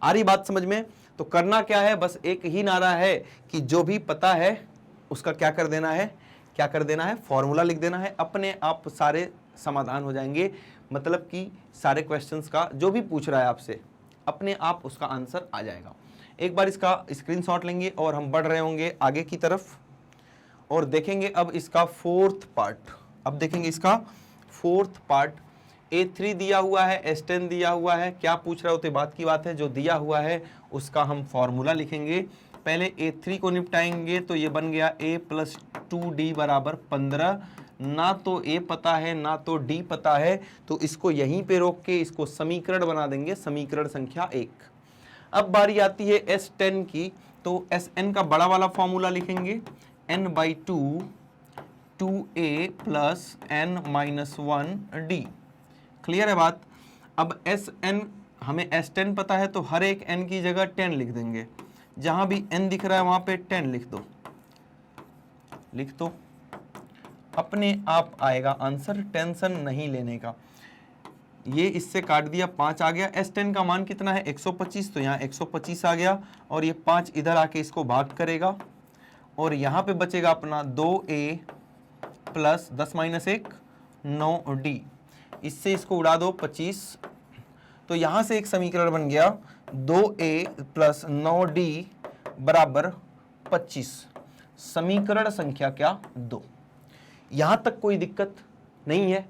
आ रही बात समझ में? तो करना क्या है, बस एक ही नारा है कि जो भी पता है उसका क्या कर देना है, फॉर्मूला लिख देना है, अपने आप सारे समाधान हो जाएंगे। मतलब कि सारे क्वेश्चंस का जो भी पूछ रहा है आपसे, अपने आप उसका आंसर आ जाएगा। एक बार इसका स्क्रीनशॉट लेंगे और हम बढ़ रहे होंगे आगे की तरफ और देखेंगे अब इसका फोर्थ पार्ट। अब देखेंगे इसका फोर्थ पार्ट। A3 दिया हुआ है, S10 दिया हुआ है, क्या पूछ रहा होते बात की बात है, जो दिया हुआ है उसका हम फॉर्मूला लिखेंगे। पहले A3 को निपटाएंगे, तो ये बन गया A + 2D = 15। ना तो A पता है ना तो D पता है, तो इसको यहीं पे रोक के इसको समीकरण बना देंगे, समीकरण संख्या 1। अब बारी आती है S10 की, तो Sn का बड़ा वाला फॉर्मूला लिखेंगे, n/2 2a + n-1d। क्लियर है बात? अब Sn हमें S10 पता है, तो हर एक n की जगह 10 लिख देंगे, जहां भी n दिख रहा है वहां पे 10 लिख दो, अपने आप आएगा आंसर, टेंशन नहीं लेने का। ये इससे काट दिया, 5 आ गया। S10 का मान कितना है, 125, तो यहाँ 125 आ गया, और ये 5 इधर आके इसको भाग करेगा, और यहाँ पे बचेगा अपना 2a + 10 - 1 9d। इससे इसको उड़ा दो 25, तो यहाँ से एक समीकरण बन गया 2a + 9d = 25। समीकरण संख्या क्या, 2। यहाँ तक कोई दिक्कत नहीं है।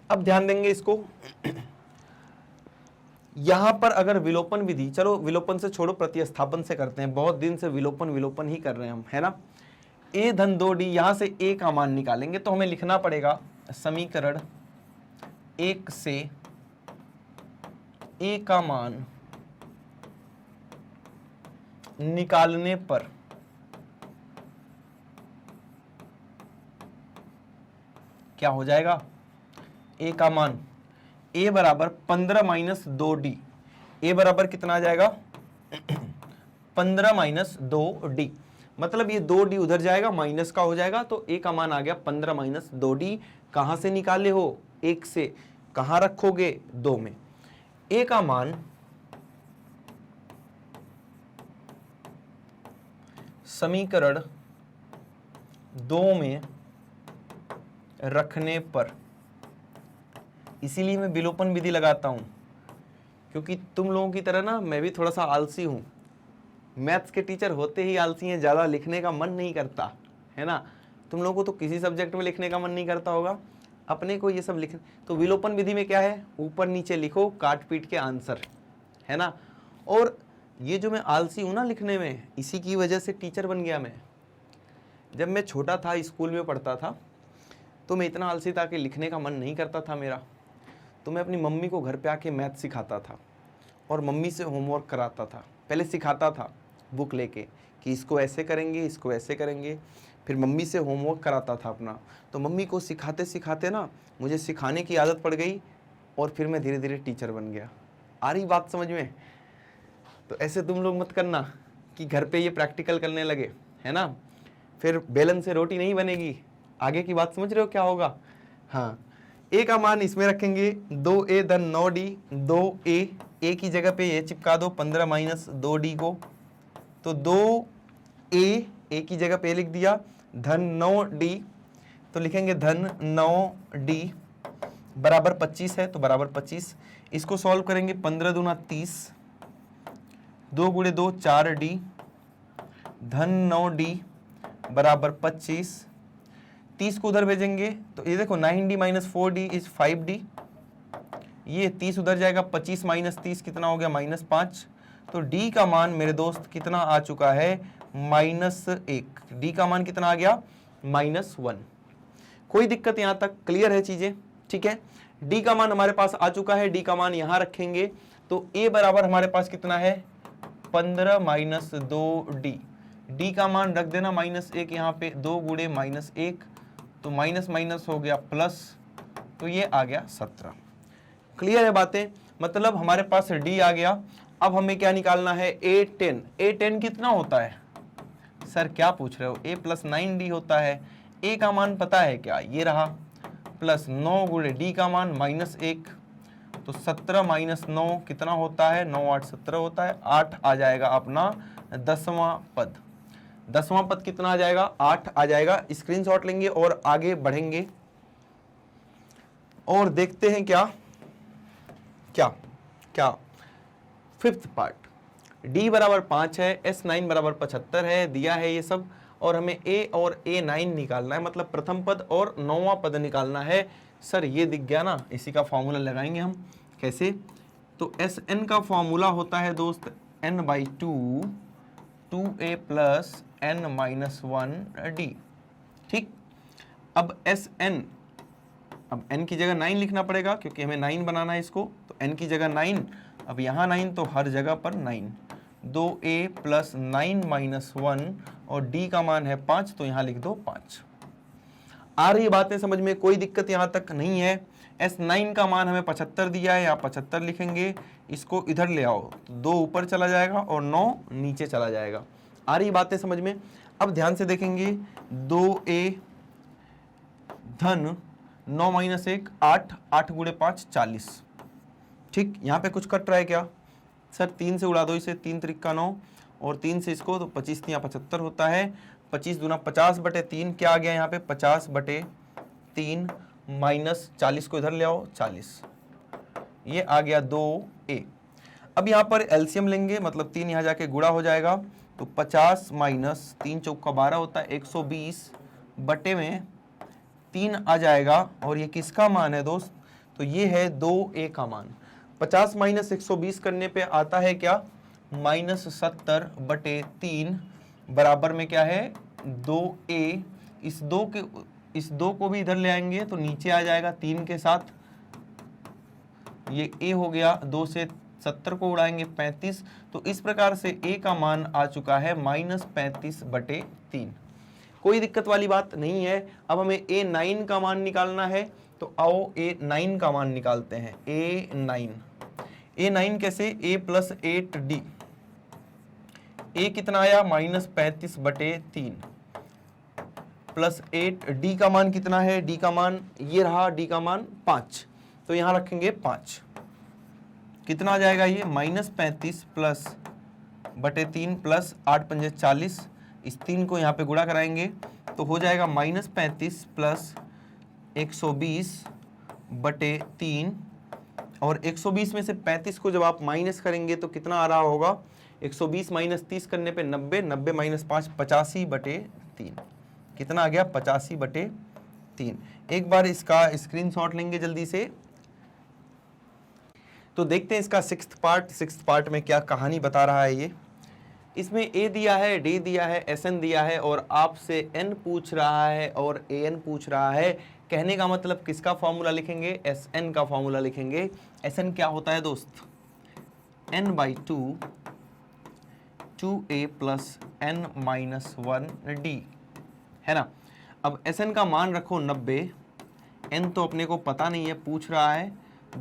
अब ध्यान देंगे इसको, यहां पर अगर विलोपन विधि, चलो विलोपन से छोड़ो, प्रतिस्थापन से करते हैं, बहुत दिन से विलोपन ही कर रहे हैं हम, है ना। a धन 2d, यहां से a का मान निकालेंगे, तो हमें लिखना पड़ेगा समीकरण 1 से a का मान निकालने पर क्या हो जाएगा, a का मान, a = 15 - 2d, a बराबर कितना आ जाएगा 15 - 2d, मतलब ये 2d उधर जाएगा, माइनस का हो जाएगा, तो a का मान आ गया 15 - 2d। कहां से निकाले हो, 1 से, कहां रखोगे, 2 में। ए का मान समीकरण 2 में रखने पर, इसीलिए मैं विलोपन विधि लगाता हूं, क्योंकि तुम लोगों की तरह ना मैं भी थोड़ा सा आलसी हूं। मैथ्स के टीचर होते ही आलसी हैं, ज़्यादा लिखने का मन नहीं करता है ना। तुम लोगों को तो किसी सब्जेक्ट में लिखने का मन नहीं करता होगा, अपने को ये सब लिखने। तो विलोपन विधि में क्या है, ऊपर नीचे लिखो, काट पीट के आंसर, है ना। और ये जो मैं आलसी हूं ना लिखने में, इसी की वजह से टीचर बन गया मैं। जब मैं छोटा था, स्कूल में पढ़ता था, तो मैं इतना आलसी था कि लिखने का मन नहीं करता था मेरा। तो मैं अपनी मम्मी को घर पे आके मैथ सिखाता था और मम्मी से होमवर्क कराता था। पहले सिखाता था बुक लेके कि इसको ऐसे करेंगे, इसको ऐसे करेंगे, फिर मम्मी से होमवर्क कराता था अपना। तो मम्मी को सिखाते सिखाते ना मुझे सिखाने की आदत पड़ गई और फिर मैं धीरे धीरे टीचर बन गया। आ रही बात समझ में? तो ऐसे तुम लोग मत करना कि घर पे ये प्रैक्टिकल करने लगे, है ना, फिर बेलन से रोटी नहीं बनेगी। आगे की बात समझ रहे हो क्या होगा? हाँ, ए का मान इसमें रखेंगे 2a धन 9d, 2a, ए की जगह पे ये चिपका दो 15 माइनस 2d को, तो 2a, ए की जगह पे लिख दिया, धन 9d, तो लिखेंगे धन 9d बराबर 25 है, तो बराबर 25। इसको सॉल्व करेंगे, 15 दूना 30, 2 गुणे 2 4d, धन 9d बराबर 25। 30 को उधर भेजेंगे तो ये देखो 9d minus 4d is 5d, ये 30 उधर जाएगा, 25 माइनस 30 कितना हो गया, -5। तो d का मान मेरे दोस्त कितना आ चुका है, -1। d का मान कितना आ गया, -1। कोई दिक्कत यहाँ तक क्लियर है चीजें? ठीक है, d का मान हमारे पास आ चुका है, d का मान यहां रखेंगे तो a बराबर हमारे पास कितना है, 15 माइनस 2d। d का मान रख देना -1 यहाँ पे, 2 गुणे -1, तो माइनस माइनस हो गया प्लस, तो ये आ गया 17। क्लियर है बातें? मतलब हमारे पास d आ गया। अब हमें क्या निकालना है, a10। a10 कितना होता है सर, क्या पूछ रहे हो? a प्लस 9d होता है। a का मान पता है क्या, ये रहा, प्लस 9 गुणे d का मान -1, तो 17 माइनस 9 कितना होता है, 9 8 17 होता है। 8 आ जाएगा अपना 10वां पद। 10वां पद कितना आ जाएगा, 8 आ जाएगा। स्क्रीनशॉट लेंगे और आगे बढ़ेंगे और देखते हैं क्या क्या क्या। फिफ्थ पार्ट, d बराबर 5 है, S9 बराबर 75 है, दिया है ये सब, और हमें a और a9 निकालना है, मतलब प्रथम पद और 9वां पद निकालना है। सर ये दिख गया ना, इसी का फॉर्मूला लगाएंगे हम। कैसे? तो Sn का फॉर्मूला होता है दोस्त n/2, 2a plus n minus 1d। ठीक, अब Sn, अब n की जगह 9 लिखना पड़ेगा क्योंकि हमें 9 बनाना है इसको, तो n की जगह 9, अब यहाँ 9 तो हर जगह पर 9, 2a प्लस 9 माइनस 1, और d का मान है 5, तो यहाँ लिख दो 5। आ रही बातें समझ में? कोई दिक्कत यहाँ तक नहीं है। S9 का मान हमें 75 दिया है, यहाँ 75 लिखेंगे, इसको इधर ले आओ तो 2 ऊपर चला जाएगा और 9 नीचे चला जाएगा। आ रही बातें समझ में? अब ध्यान से देखेंगे, 2a धन 9 माइनस 1 8, 8 गुणे 5 40। ठीक, यहाँ पे कुछ कट रहा है क्या सर? 3 से उड़ा दो इसे, 3 त्रिक 9, और 3 से इसको, तो 25 यहाँ 75 होता है। 25 दूना 50/3, क्या आ गया यहाँ पे, 50/3 माइनस 40 को इधर ले आओ 40, ये आ गया 2a। अब यहाँ पर एलसीएम लेंगे, मतलब 3 यहाँ जाके गुणा हो जाएगा, तो 50 माइनस 3 चौका 12 होता है, 120 बटे में 3 आ जाएगा, और ये किसका मान है दोस्त, तो ये है 2a का मान। 50 माइनस 120 करने पे आता है क्या, -70/3 बराबर में क्या है, 2a। इस 2 को भी इधर ले आएंगे तो नीचे आ जाएगा 3 के साथ, ये a हो गया। 2 से 70 को उड़ाएंगे 35, तो इस प्रकार से a का मान आ चुका है -35/3। कोई दिक्कत वाली बात नहीं है। अब हमें a9 का मान निकालना है, तो आओ a9 का मान निकालते हैं। a9 कैसे, a प्लस 8d, a कितना आया, -35/3 प्लस 8, d का मान कितना है, d का मान ये रहा, d का मान 5, तो यहां रखेंगे 5। कितना आ जाएगा ये -35 प्लस बटे 3 प्लस 8 पंजे 40, इस 3 को यहाँ पे गुणा कराएंगे तो हो जाएगा -35 प्लस 120 बटे 3, और 120 में से 35 को जब आप माइनस करेंगे तो कितना आ रहा होगा, 120 माइनस 30 करने पे 90, 90 माइनस 5 85 बटे 3, कितना आ गया 85 बटे 3। एक बार इसका स्क्रीनशॉट लेंगे जल्दी से, तो देखते हैं इसका सिक्स्थ पार्ट में क्या कहानी बता रहा है ये। इसमें ए दिया है, डी दिया है, एस एन दिया है और आपसे एन पूछ रहा है और ए एन पूछ रहा है। कहने का मतलब किसका फॉर्मूला लिखेंगे, एस एन का फॉर्मूला लिखेंगे। एस एन क्या होता है दोस्त, n/2 2a प्लस n-1d है ना। अब एस एन का मान रखो 90, n तो अपने को पता नहीं है, पूछ रहा है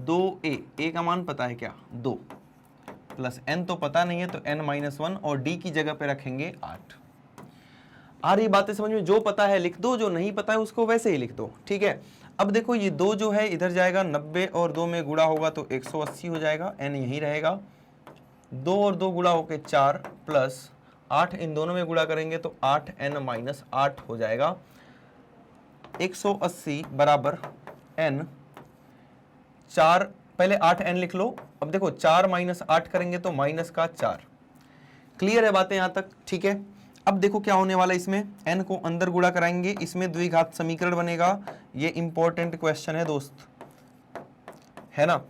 2a, a का मान पता है क्या 2, प्लस n तो पता नहीं है तो n-1 और d की जगह पे रखेंगे 8। आ रही बातें समझ में, जो पता है लिख दो, जो नहीं पता है उसको वैसे ही लिख दो, ठीक है। अब देखो ये 2 जो है इधर जाएगा, 90 और 2 में गुणा होगा तो 180 हो जाएगा, n यही रहेगा, 2 और 2 गुणा होके 4 प्लस 8 इन दोनों में गुणा करेंगे तो 8n-8 हो जाएगा। 180 बराबर n, 4 पहले 8n लिख लो। अब देखो 4 माइनस 8 करेंगे तो माइनस का 4। क्लियर है बातें यहां तक, ठीक है। अब देखो क्या होने वाला है, इसमें n को अंदर गुणा कराएंगे, इसमें द्विघात समीकरण बनेगा। ये इंपॉर्टेंट क्वेश्चन है दोस्त, है ना।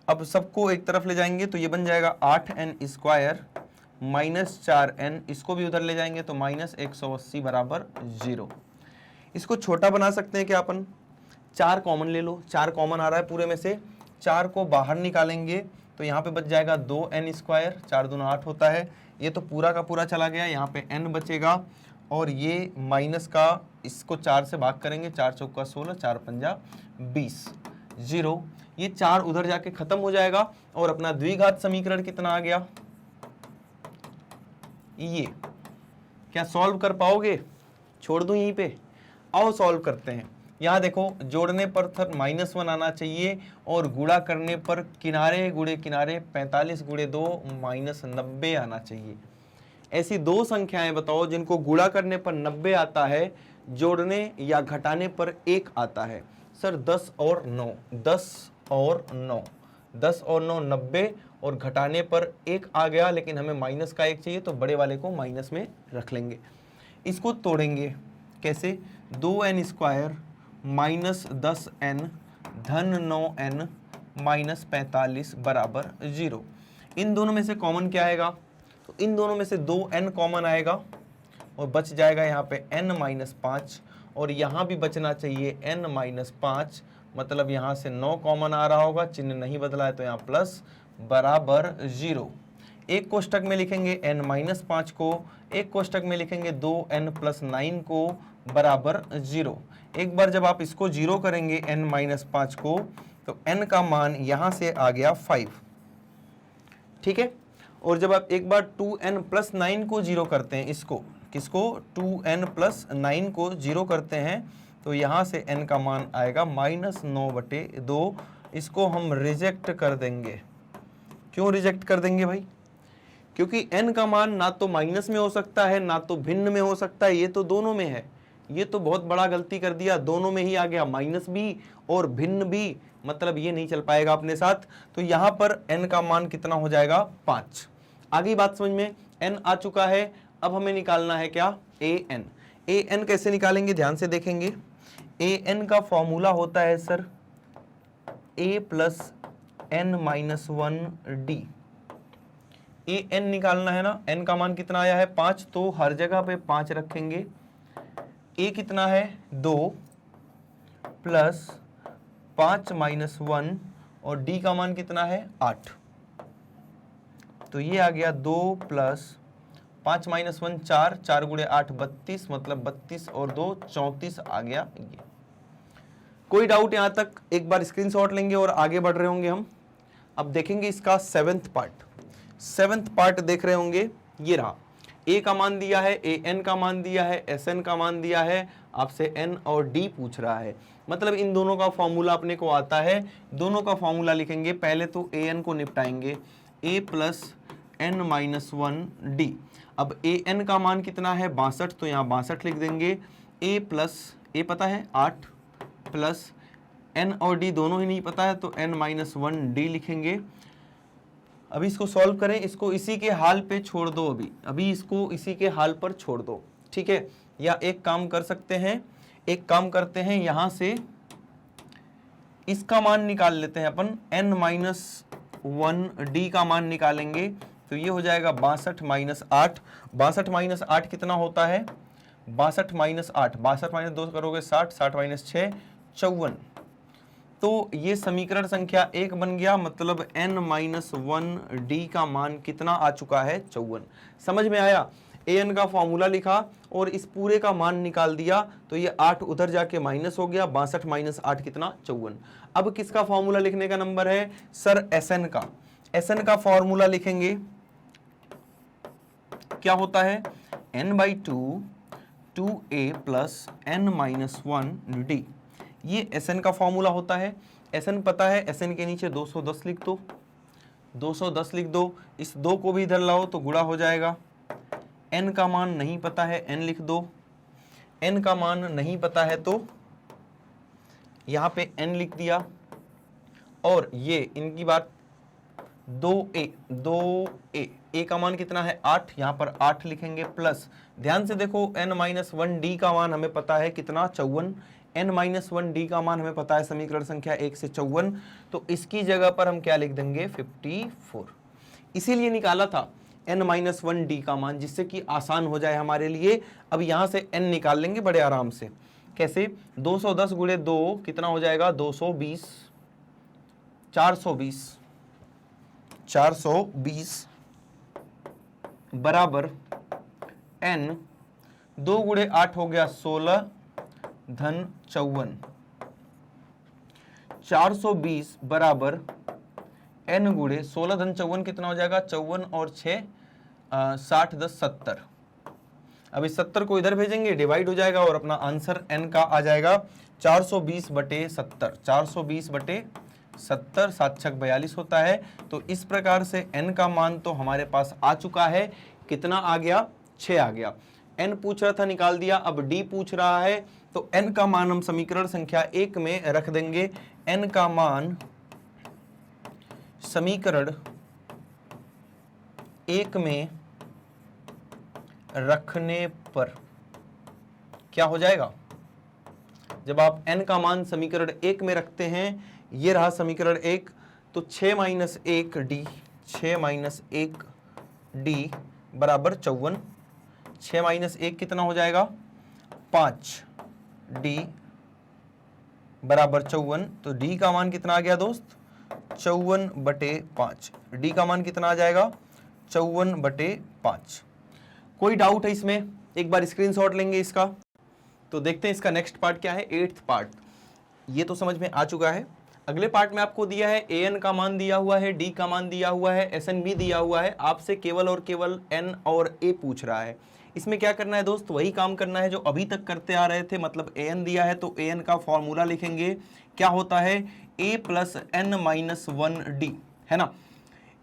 अब सबको एक तरफ ले जाएंगे तो ये बन जाएगा 8n² माइनस 4n, इसको भी उधर ले जाएंगे तो माइनस 180 बराबर 0। इसको छोटा बना सकते हैं क्या अपन, 4 कॉमन ले लो, 4 कॉमन आ रहा है पूरे में से, 4 को बाहर निकालेंगे तो यहाँ पे बच जाएगा 2n², 4 दूना 8 होता है, ये तो पूरा का पूरा चला गया, यहाँ पे n बचेगा और ये माइनस का, इसको 4 से भाग करेंगे, 4 चौका 16, 4 पंजा 20, 0। ये 4 उधर जाके खत्म हो जाएगा और अपना द्विघात समीकरण कितना आ गया, ये क्या सॉल्व कर पाओगे, छोड़ दूं यहीं पे, आओ सॉल्व करते हैं। यहाँ देखो जोड़ने पर -1 आना चाहिए और गुणा करने पर किनारे गुणे किनारे 45 गुणे 2 -90 आना चाहिए। ऐसी 2 संख्याएं बताओ जिनको गुणा करने पर 90 आता है, जोड़ने या घटाने पर 1 आता है। सर 10 और 9, 10 और 9, 10 और 9 90 और घटाने पर 1 आ गया, लेकिन हमें माइनस का 1 चाहिए तो बड़े वाले को माइनस में रख लेंगे। इसको तोड़ेंगे कैसे, 2n² माइनस 10n धन 9n माइनस 45 बराबर 0। इन दोनों में से कॉमन क्या आएगा, तो इन दोनों में से 2n कॉमन आएगा और बच जाएगा यहाँ पे n-5 और यहाँ भी बचना चाहिए n-5, मतलब यहाँ से 9 कॉमन आ रहा होगा, चिन्ह नहीं बदला है तो यहाँ प्लस बराबर 0। एक कोष्टक में लिखेंगे n-5 को, एक कोष्टक में लिखेंगे 2n+9 को बराबर 0। एक बार जब आप इसको 0 करेंगे n-5 को तो n का मान यहां से आ गया 5, ठीक है। और जब आप एक बार 2n+9 को 0 करते हैं, इसको किसको 2n+9 को 0 करते हैं तो यहां से n का मान आएगा -9/2। इसको हम रिजेक्ट कर देंगे। क्यों रिजेक्ट कर देंगे भाई, क्योंकि n का मान ना तो माइनस में हो सकता है ना तो भिन्न में हो सकता है, ये तो दोनों में है। ये तो बहुत बड़ा गलती कर दिया, दोनों में ही आ गया, माइनस भी और भिन्न भी, मतलब ये नहीं चल पाएगा अपने साथ। तो यहां पर n का मान कितना हो जाएगा 5। आगे बात समझ में, n आ चुका है, अब हमें निकालना है क्या an। an कैसे निकालेंगे ध्यान से देखेंगे। an का फॉर्मूला होता है सर a + n-1d। an निकालना है ना, n का मान कितना आया है 5, तो हर जगह पे 5 रखेंगे। a कितना है 2 प्लस 5 - 1 और d का मान कितना है 8, तो ये आ गया 2 प्लस 5 - 1 4, 4 गुणे 8 32, मतलब 32 और 2 34 आ गया ये। कोई डाउट यहां तक, एक बार स्क्रीनशॉट लेंगे और आगे बढ़ रहे होंगे हम। अब देखेंगे इसका 7th पार्ट देख रहे होंगे, ये रहा। a का मान दिया है, an का मान दिया है, sn का मान दिया है, आपसे n और d पूछ रहा है, मतलब इन दोनों का फॉर्मूला अपने को आता है। दोनों का फॉर्मूला लिखेंगे, पहले तो an को निपटाएंगे, a plus n minus 1d। अब an का मान कितना है 62, तो यहाँ 62 लिख देंगे। a प्लस a पता है 8 प्लस n और d दोनों ही नहीं पता है, तो n माइनस 1d लिखेंगे। अभी इसको सॉल्व करें, इसको इसी के हाल पे छोड़ दो, अभी इसको इसी के हाल पर छोड़ दो, ठीक है। या एक काम कर सकते हैं, एक काम करते हैं, यहां से इसका मान निकाल लेते हैं अपन, n माइनस 1d का मान निकालेंगे, तो ये हो जाएगा 62 माइनस 8। 62 माइनस 8 कितना होता है, 62 माइनस 8, 62 माइनस 2 करोगे 60, 60 माइनस 6 54। तो ये समीकरण संख्या 1 बन गया, मतलब n माइनस 1d का मान कितना आ चुका है 54। समझ में आया, an का फॉर्मूला लिखा और इस पूरे का मान निकाल दिया, तो ये 8 उधर जाके माइनस हो गया, 62 माइनस 8 कितना 54। अब किसका फॉर्मूला लिखने का नंबर है सर, Sn का। Sn का फॉर्मूला लिखेंगे, क्या होता है n/2 2a plus n minus 1d, ये Sn का फॉर्मूला होता है। Sn पता है, Sn के नीचे 210 लिख दो, 210 लिख दो, इस 2 को भी इधर लाओ तो गुणा हो जाएगा। n का मान नहीं पता है, n लिख दो, n का मान नहीं पता है तो यहाँ पे n लिख दिया, और ये इनकी बात 2a a का मान कितना है 8, यहाँ पर 8 लिखेंगे, प्लस ध्यान से देखो n माइनस 1d का मान हमें पता है कितना 54, n माइनस 1d का मान हमें पता है समीकरण संख्या 1 से 54, तो इसकी जगह पर हम क्या लिख देंगे 54। इसीलिए निकाला था n माइनस 1d का मान, जिससे कि आसान हो जाए हमारे लिए। अब यहाँ से n निकाल लेंगे बड़े आराम से, कैसे 210 गुणे 2 कितना हो जाएगा 220, 420 बराबर n, 2 गुणे 8 हो गया 16 धन 54, 420 बराबर n गुणे 16 धन 54 कितना हो जाएगा 54 और 6 60 10 70। अब इस 70 को इधर भेजेंगे, डिवाइड हो जाएगा और अपना आंसर n का आ जाएगा 420 बटे 70, 420 बटे 70, 7 छक 42 होता है। तो इस प्रकार से n का मान तो हमारे पास आ चुका है, कितना आ गया 6 आ गया। n पूछ रहा था निकाल दिया, अब d पूछ रहा है, तो n का मान हम समीकरण संख्या 1 में रख देंगे। n का मान समीकरण 1 में रखने पर क्या हो जाएगा, जब आप n का मान समीकरण 1 में रखते हैं, ये रहा समीकरण 1, तो 6 माइनस 1d, 6 माइनस 1d बराबर 54, 6 माइनस 1 कितना हो जाएगा 5d बराबर 54। तो d का मान कितना आ गया दोस्त 54 बटे 5, d का मान कितना आ जाएगा 54 बटे 5। कोई डाउट है इसमें, एक बार स्क्रीनशॉट लेंगे इसका, तो देखते हैं इसका नेक्स्ट पार्ट क्या है, 8th पार्ट। ये तो समझ में आ चुका है। अगले पार्ट में आपको दिया है an का मान दिया हुआ है, d का मान दिया हुआ है, Sn भी दिया हुआ है, आपसे केवल और केवल n और a पूछ रहा है। इसमें क्या करना है दोस्त, वही काम करना है जो अभी तक करते आ रहे थे, मतलब an दिया है तो an का फॉर्मूला लिखेंगे, क्या होता है a plus n minus 1d, है ना।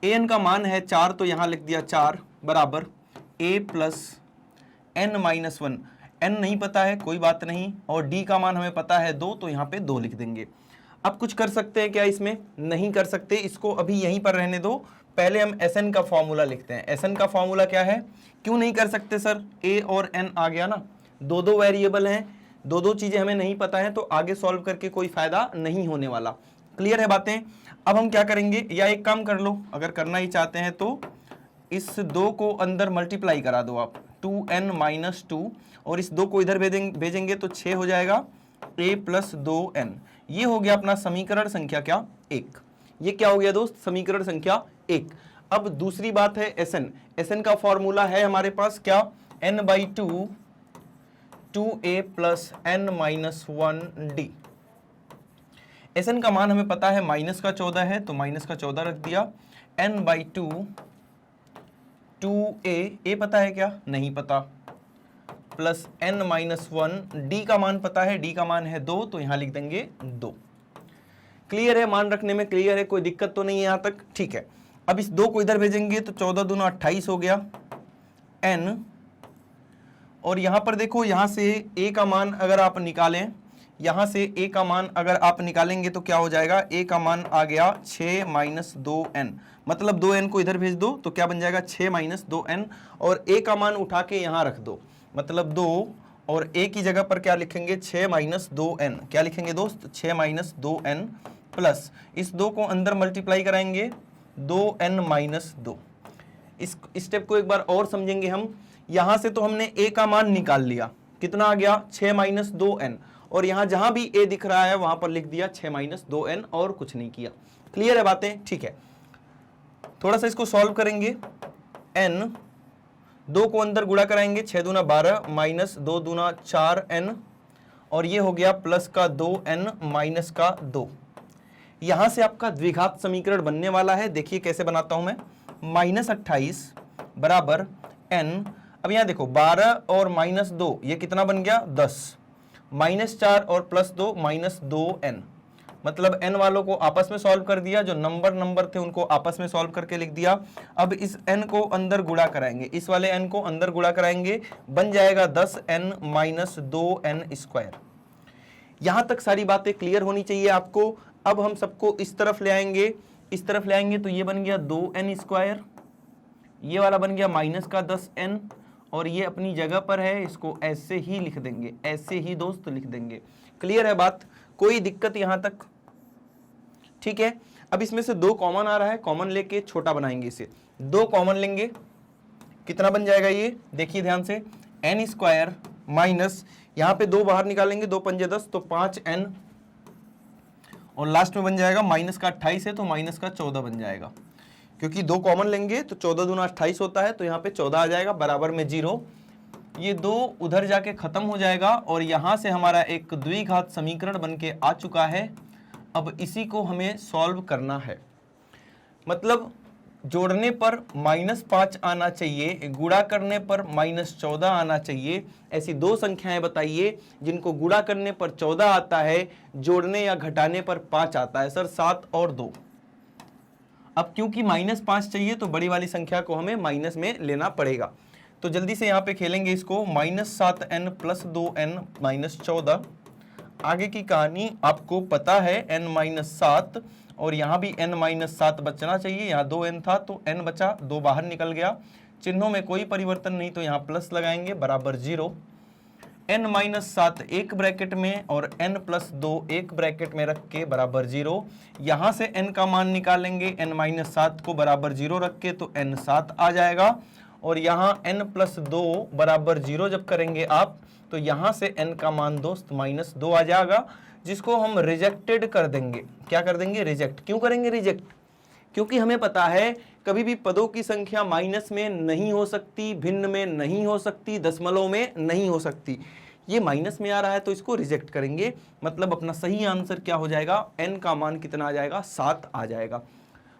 an का मान है 4, तो यहाँ लिख दिया 4 बराबर a plus n minus 1, n नहीं पता है कोई बात नहीं, और d का मान हमें पता है 2, तो यहाँ पे 2 लिख देंगे। अब कुछ कर सकते हैं क्या इसमें, नहीं कर सकते, इसको अभी यहीं पर रहने दो, पहले हम Sn का फॉर्मूला लिखते हैं। Sn का फॉर्मूला क्या है, क्यों नहीं कर सकते सर, a और n आ गया ना, दो वेरिएबल हैं, दो चीजें हमें नहीं पता है, तो आगे सॉल्व करके कोई फायदा नहीं होने वाला। क्लियर है बातें। अब हम क्या करेंगे, या एक काम कर लो, अगर करना ही चाहते हैं तो इस 2 को अंदर मल्टीप्लाई करा दो आप, 2n माइनस 2, और इस 2 को इधर भेजेंगे तो 6 हो जाएगा a प्लस 2n। ये हो गया अपना समीकरण संख्या क्या 1। ये क्या हो गया दोस्त, समीकरण संख्या 1। अब दूसरी बात है Sn का फॉर्मूला है हमारे पास क्या, n/2 2a plus n minus 1d। Sn का मान हमें पता है माइनस का 14 है, तो माइनस का 14 रख दिया, n/2 2a, a पता है क्या, नहीं पता, प्लस n माइनस 1। डी का मान पता है, डी का मान है 2, तो यहां लिख देंगे 2। क्लियर है, मान रखने में क्लियर है, कोई दिक्कत तो नहीं है यहां तक, ठीक है। अब इस 2 को इधर भेजेंगे तो 14 दूना 28 हो गया n, और यहां पर देखो, यहां से a का मान अगर आप निकालें, यहां से a का मान अगर आप निकालेंगे तो क्या हो जाएगा, a का मान आ गया 6 माइनस 2n, मतलब 2n को इधर भेज दो तो क्या बन जाएगा 6 माइनस 2n, और a का मान उठा के यहां रख दो, मतलब 2, और a की जगह पर क्या लिखेंगे 6 माइनस 2n, क्या लिखेंगे दोस्त 6 माइनस 2n, प्लस इस 2 को अंदर मल्टीप्लाई कराएंगे 2n माइनस 2। इस स्टेप को एक बार और समझेंगे हम। यहां से तो हमने a का मान निकाल लिया, कितना आ गया 6 माइनस 2n, और यहां जहां भी a दिख रहा है वहां पर लिख दिया 6 माइनस 2n, और कुछ नहीं किया। क्लियर है बातें, ठीक है। थोड़ा सा इसको सॉल्व करेंगे, n 2 को अंदर गुणा कराएंगे, 6 दूना 12 माइनस 2 दूना 4n, और ये हो गया प्लस का 2n माइनस का 2। यहां से आपका द्विघात समीकरण बनने वाला है, देखिए कैसे बनाता हूं मैं। -28 बराबर n, अब यहां देखो 12 और -2 ये कितना बन गया 10, -4 और +2 -2n, मतलब n वालों को आपस में सॉल्व कर दिया, जो नंबर थे उनको आपस में सॉल्व करके लिख दिया। अब इस n को अंदर गुणा कराएंगे, इस वाले n को अंदर गुणा कराएंगे, बन जाएगा 10n माइनस 2n स्क्वायर। यहां तक सारी बातें क्लियर होनी चाहिए आपको। अब हम सबको इस तरफ ले आएंगे, इस तरफ ले आएंगे तो ये बन गया 2n स्क्वायर, ये वाला बन गया माइनस का 10n, और ये अपनी जगह पर है, इसको ऐसे ही लिख देंगे, ऐसे ही दोस्त लिख देंगे। क्लियर है बात, कोई दिक्कत यहां तक, ठीक है। अब इसमें से 2 कॉमन आ रहा है, कॉमन लेके छोटा बनाएंगे इसे, 2 कॉमन लेंगे, कितना बन जाएगा ये, देखिए ध्यान से, n स्क्वायर माइनस, यहां पे 2 बाहर निकालेंगे, 2 पंजे 10 तो 5n, और लास्ट में बन जाएगा माइनस का 28 है तो माइनस का 14 बन जाएगा, क्योंकि 2 कॉमन लेंगे तो 14 दूना 28 होता है, तो यहाँ पे 14 आ जाएगा, बराबर में 0। ये 2 उधर जाके खत्म हो जाएगा, और यहां से हमारा एक द्विघात समीकरण बन के आ चुका है। अब इसी को हमें सॉल्व करना है, मतलब जोड़ने पर -5 आना चाहिए, गुणा करने पर -14 आना चाहिए। ऐसी 2 संख्याएं बताइए जिनको गुणा करने पर 14 आता है, जोड़ने या घटाने पर 5 आता है। सर 7 और 2। अब क्योंकि -5 चाहिए तो बड़ी वाली संख्या को हमें माइनस में लेना पड़ेगा, तो जल्दी से यहाँ पे खेलेंगे इसको, -7n + 2n -14। आगे की कहानी आपको पता है, n-7, और यहाँ भी n-7 बचना चाहिए, यहाँ 2n था तो n बचा, 2 बाहर निकल गया, चिन्हों में कोई परिवर्तन नहीं तो यहाँ प्लस लगाएंगे, बराबर 0। n-7 एक ब्रैकेट में और n + 2 एक ब्रैकेट में रख के बराबर 0। यहाँ से n का मान निकालेंगे, n-7 को बराबर 0 रख के तो n 7 आ जाएगा, और यहाँ n + 2 बराबर 0 जब करेंगे आप तो यहाँ से n का मान दोस्त -2 आ जाएगा, जिसको हम रिजेक्टेड कर देंगे। क्या कर देंगे, रिजेक्ट। क्यों करेंगे रिजेक्ट, क्योंकि हमें पता है कभी भी पदों की संख्या माइनस में नहीं हो सकती, भिन्न में नहीं हो सकती, दशमलव में नहीं हो सकती। ये माइनस में आ रहा है तो इसको रिजेक्ट करेंगे, मतलब अपना सही आंसर क्या हो जाएगा, n का मान कितना आ जाएगा, 7 आ जाएगा।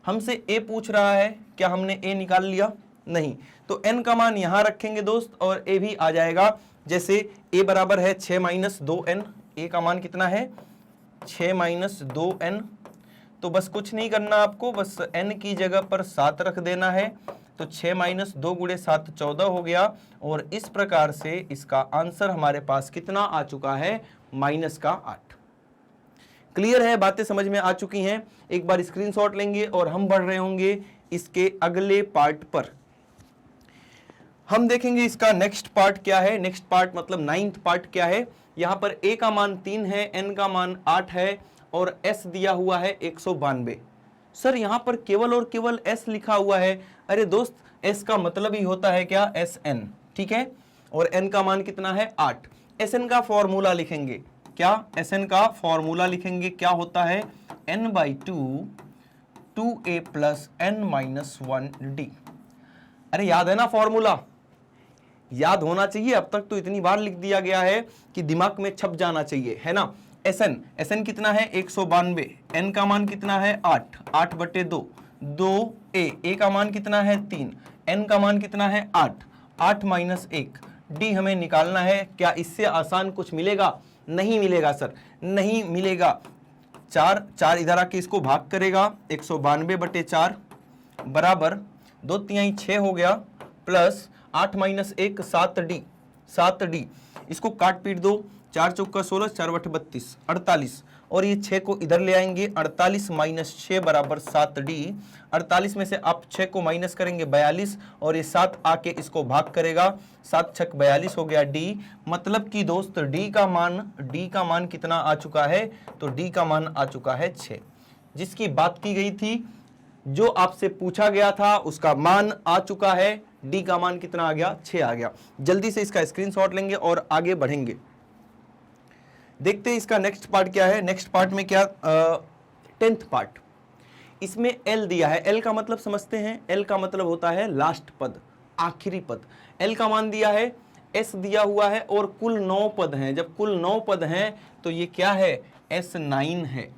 हमसे a पूछ रहा है, क्या हमने a निकाल लिया, नहीं, तो n का मान यहां रखेंगे दोस्त, और a भी आ जाएगा। जैसे a बराबर है 6 - 2n, a का मान कितना है 6 - 2n, तो बस कुछ नहीं करना आपको, बस n की जगह पर 7 रख देना है, तो 6 - 2 × 7 14 हो गया, और इस प्रकार से इसका आंसर हमारे पास कितना आ चुका है, -8। क्लियर है, बातें समझ में आ चुकी हैं। एक बार स्क्रीनशॉट लेंगे और हम बढ़ रहे होंगे इसके अगले पार्ट पर। हम देखेंगे इसका नेक्स्ट पार्ट क्या है, नेक्स्ट पार्ट मतलब 9th पार्ट क्या है। यहां पर a का मान 3 है, n का मान 8 है, और s दिया हुआ है 192। सर यहां पर केवल और केवल s लिखा हुआ है, अरे दोस्त s का मतलब ही होता है क्या, sn, ठीक है, और n का मान कितना है 8। sn का फॉर्मूला लिखेंगे, क्या sn का फॉर्मूला लिखेंगे, क्या होता है n/2 2a + n-1d। अरे याद है ना फॉर्मूला, याद होना चाहिए, अब तक तो इतनी बार लिख दिया गया है कि दिमाग में छप जाना चाहिए, है ना। SN कितना है 192, n का मान कितना है 8, 8/2, 2a, a का मान कितना है 3, n का मान कितना है 8, 8 - 1, डी हमें निकालना है। क्या इससे आसान कुछ मिलेगा? नहीं मिलेगा सर, नहीं मिलेगा। 4 इधर आके इसको भाग करेगा, 192/4 बराबर 2 तिहाई 6 हो गया, प्लस 8 माइनस 1 7D। इसको काट पीट दो, 4 चौका 16, 4 बटे 32 48, और ये 6 को इधर ले आएंगे, 48 माइनस 6 बराबर 7D। 48 में से आप 6 को माइनस करेंगे 42, और ये 7 आके इसको भाग करेगा, 7 छक 42 हो गया D। मतलब कि दोस्त D का मान कितना आ चुका है? तो D का मान आ चुका है 6। जिसकी बात की गई थी, जो आपसे पूछा गया था, उसका मान आ चुका है। D का मान कितना आ गया? 6 आ गया। जल्दी से इसका स्क्रीनशॉट लेंगे और आगे बढ़ेंगे। देखते हैं इसका नेक्स्ट पार्ट क्या है। नेक्स्ट पार्ट में क्या 10th पार्ट, इसमें L दिया है। L का मतलब समझते हैं, L का मतलब होता है लास्ट पद, आखिरी पद। L का मान दिया है, S दिया हुआ है, और कुल 9 पद हैं। जब कुल 9 पद हैं तो ये क्या है? S9 है।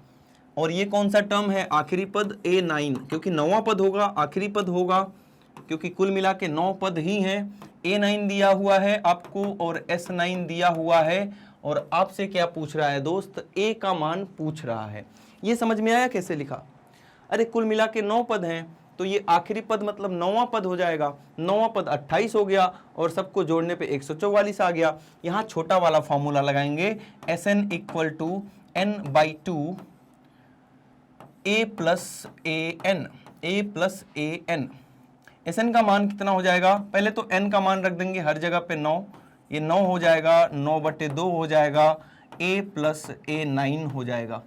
और ये कौन सा टर्म है? आखिरी पद A9, क्योंकि 9वां पद होगा, आखिरी पद होगा, क्योंकि कुल मिला के 9 पद ही हैं। A9 दिया हुआ है आपको और S9 दिया हुआ है। और आपसे क्या पूछ रहा है दोस्त? A का मान पूछ रहा है। ये समझ में आया कैसे लिखा? अरे कुल मिला के 9 पद हैं, तो ये आखिरी पद मतलब 9वां पद हो जाएगा। 9वां पद 28 हो गया, और सबको जोड़ने पे 144 आ गया। यहाँ छोटा वाला फॉर्मूला लगाएंगे, Sn equal to n/2 A plus AN। Sn का मान कितना हो जाएगा? पहले तो n का मान रख देंगे हर जगह पे 9, ये 9 हो जाएगा, 9/2 हो जाएगा, A प्लस A9 हो जाएगा।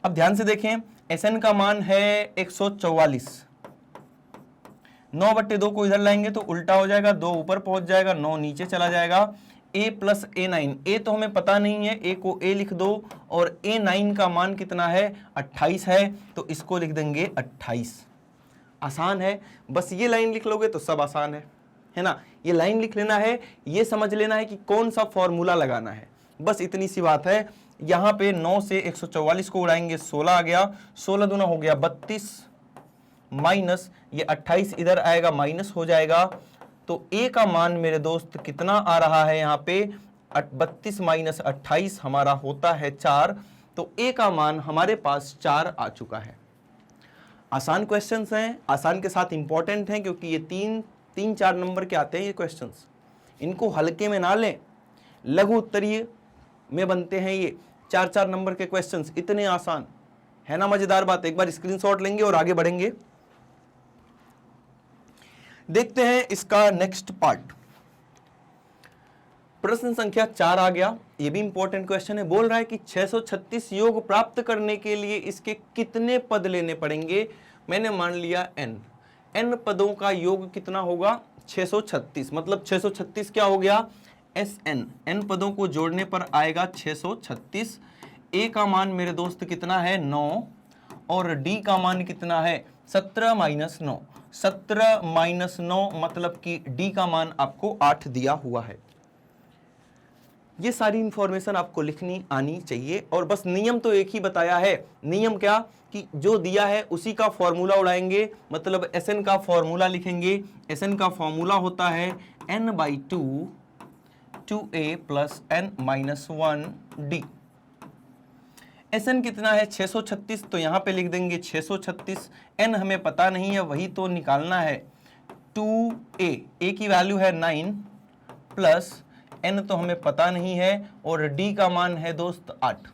अब ध्यान से देखें, Sn का मान है 144, 9/2 को इधर लाएंगे तो उल्टा हो जाएगा, 2 ऊपर पहुंच जाएगा, 9 नीचे चला जाएगा। A प्लस A9, A तो हमें पता नहीं है, A को A लिख दो, और A9 का मान कितना है? 28 है, तो इसको लिख देंगे 28। आसान है, बस ये लाइन लिख लोगे तो सब आसान है ना। ये लाइन लिख लेना है, ये समझ लेना है कि कौन सा फॉर्मूला लगाना है, बस इतनी सी बात है। यहाँ पे 9 से 144 को उड़ाएंगे, 16 आ गया, 16 दूना हो गया 32, माइनस ये 28 इधर आएगा, माइनस हो जाएगा। तो A का मान मेरे दोस्त कितना आ रहा है? यहाँ पे 32 माइनस 28 हमारा होता है 4। तो A का मान हमारे पास 4 आ चुका है। आसान क्वेश्चंस हैं, आसान के साथ इंपॉर्टेंट हैं, क्योंकि ये 3-4 नंबर के आते हैं ये क्वेश्चंस। इनको हल्के में ना लें, लघु उत्तरीय में बनते हैं ये 4-4 नंबर के क्वेश्चंस, इतने आसान है ना। मजेदार बात, एक बार स्क्रीनशॉट लेंगे और आगे बढ़ेंगे। देखते हैं इसका नेक्स्ट पार्ट। प्रश्न संख्या 4 आ गया, ये भी इंपॉर्टेंट क्वेश्चन है। बोल रहा है कि 636 योग प्राप्त करने के लिए इसके कितने पद लेने पड़ेंगे? मैंने मान लिया n पदों का योग कितना होगा? 636, मतलब 636 क्या हो गया? Sn, n पदों को जोड़ने पर आएगा 636। A का मान मेरे दोस्त कितना है? 9, और D का मान कितना है? 17 माइनस 9। 17 माइनस 9 मतलब कि D का मान आपको 8 दिया हुआ है। ये सारी इंफॉर्मेशन आपको लिखनी आनी चाहिए, और बस नियम तो एक ही बताया है। नियम क्या? कि जो दिया है उसी का फॉर्मूला उड़ाएंगे, मतलब Sn का फॉर्मूला लिखेंगे। Sn का फॉर्मूला होता है n/2 2a plus n-1d। Sn कितना है? 636, तो यहां पे लिख देंगे 636। n हमें पता नहीं है, वही तो निकालना है। 2a, a की वैल्यू है 9, प्लस n तो हमें पता नहीं है, और d का मान है दोस्त 8।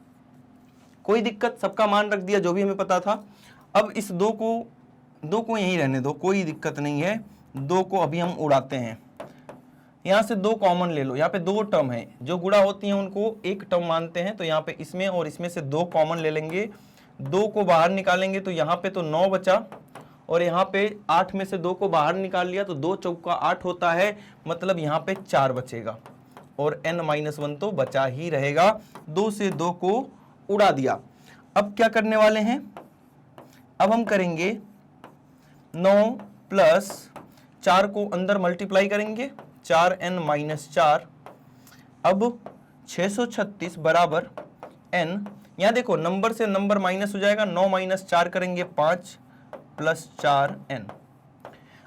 कोई दिक्कत? सबका मान रख दिया जो भी हमें पता था। अब इस 2 को यहीं रहने दो, कोई दिक्कत नहीं है। 2 को अभी हम उड़ाते हैं, यहाँ से 2 कॉमन ले लो। यहाँ पे 2 टर्म है, जो गुणा होती हैं उनको एक टर्म मानते हैं, तो यहाँ पे इसमें और इसमें से 2 कॉमन ले लेंगे। 2 को बाहर निकालेंगे तो यहाँ पे तो 9 बचा, और यहाँ पे 8 में से 2 को बाहर निकाल लिया तो 2 चौका 8 होता है, मतलब यहाँ पे 4 बचेगा, और n-1 तो बचा ही रहेगा। 2 से 2 को उड़ा दिया। अब क्या करने वाले हैं? अब हम करेंगे 9 प्लस 4 को अंदर मल्टीप्लाई करेंगे, 4n-4। अब 636 बराबर n, यहां देखो नंबर से नंबर माइनस हो जाएगा, 9 माइनस 4 करेंगे 5 प्लस 4n।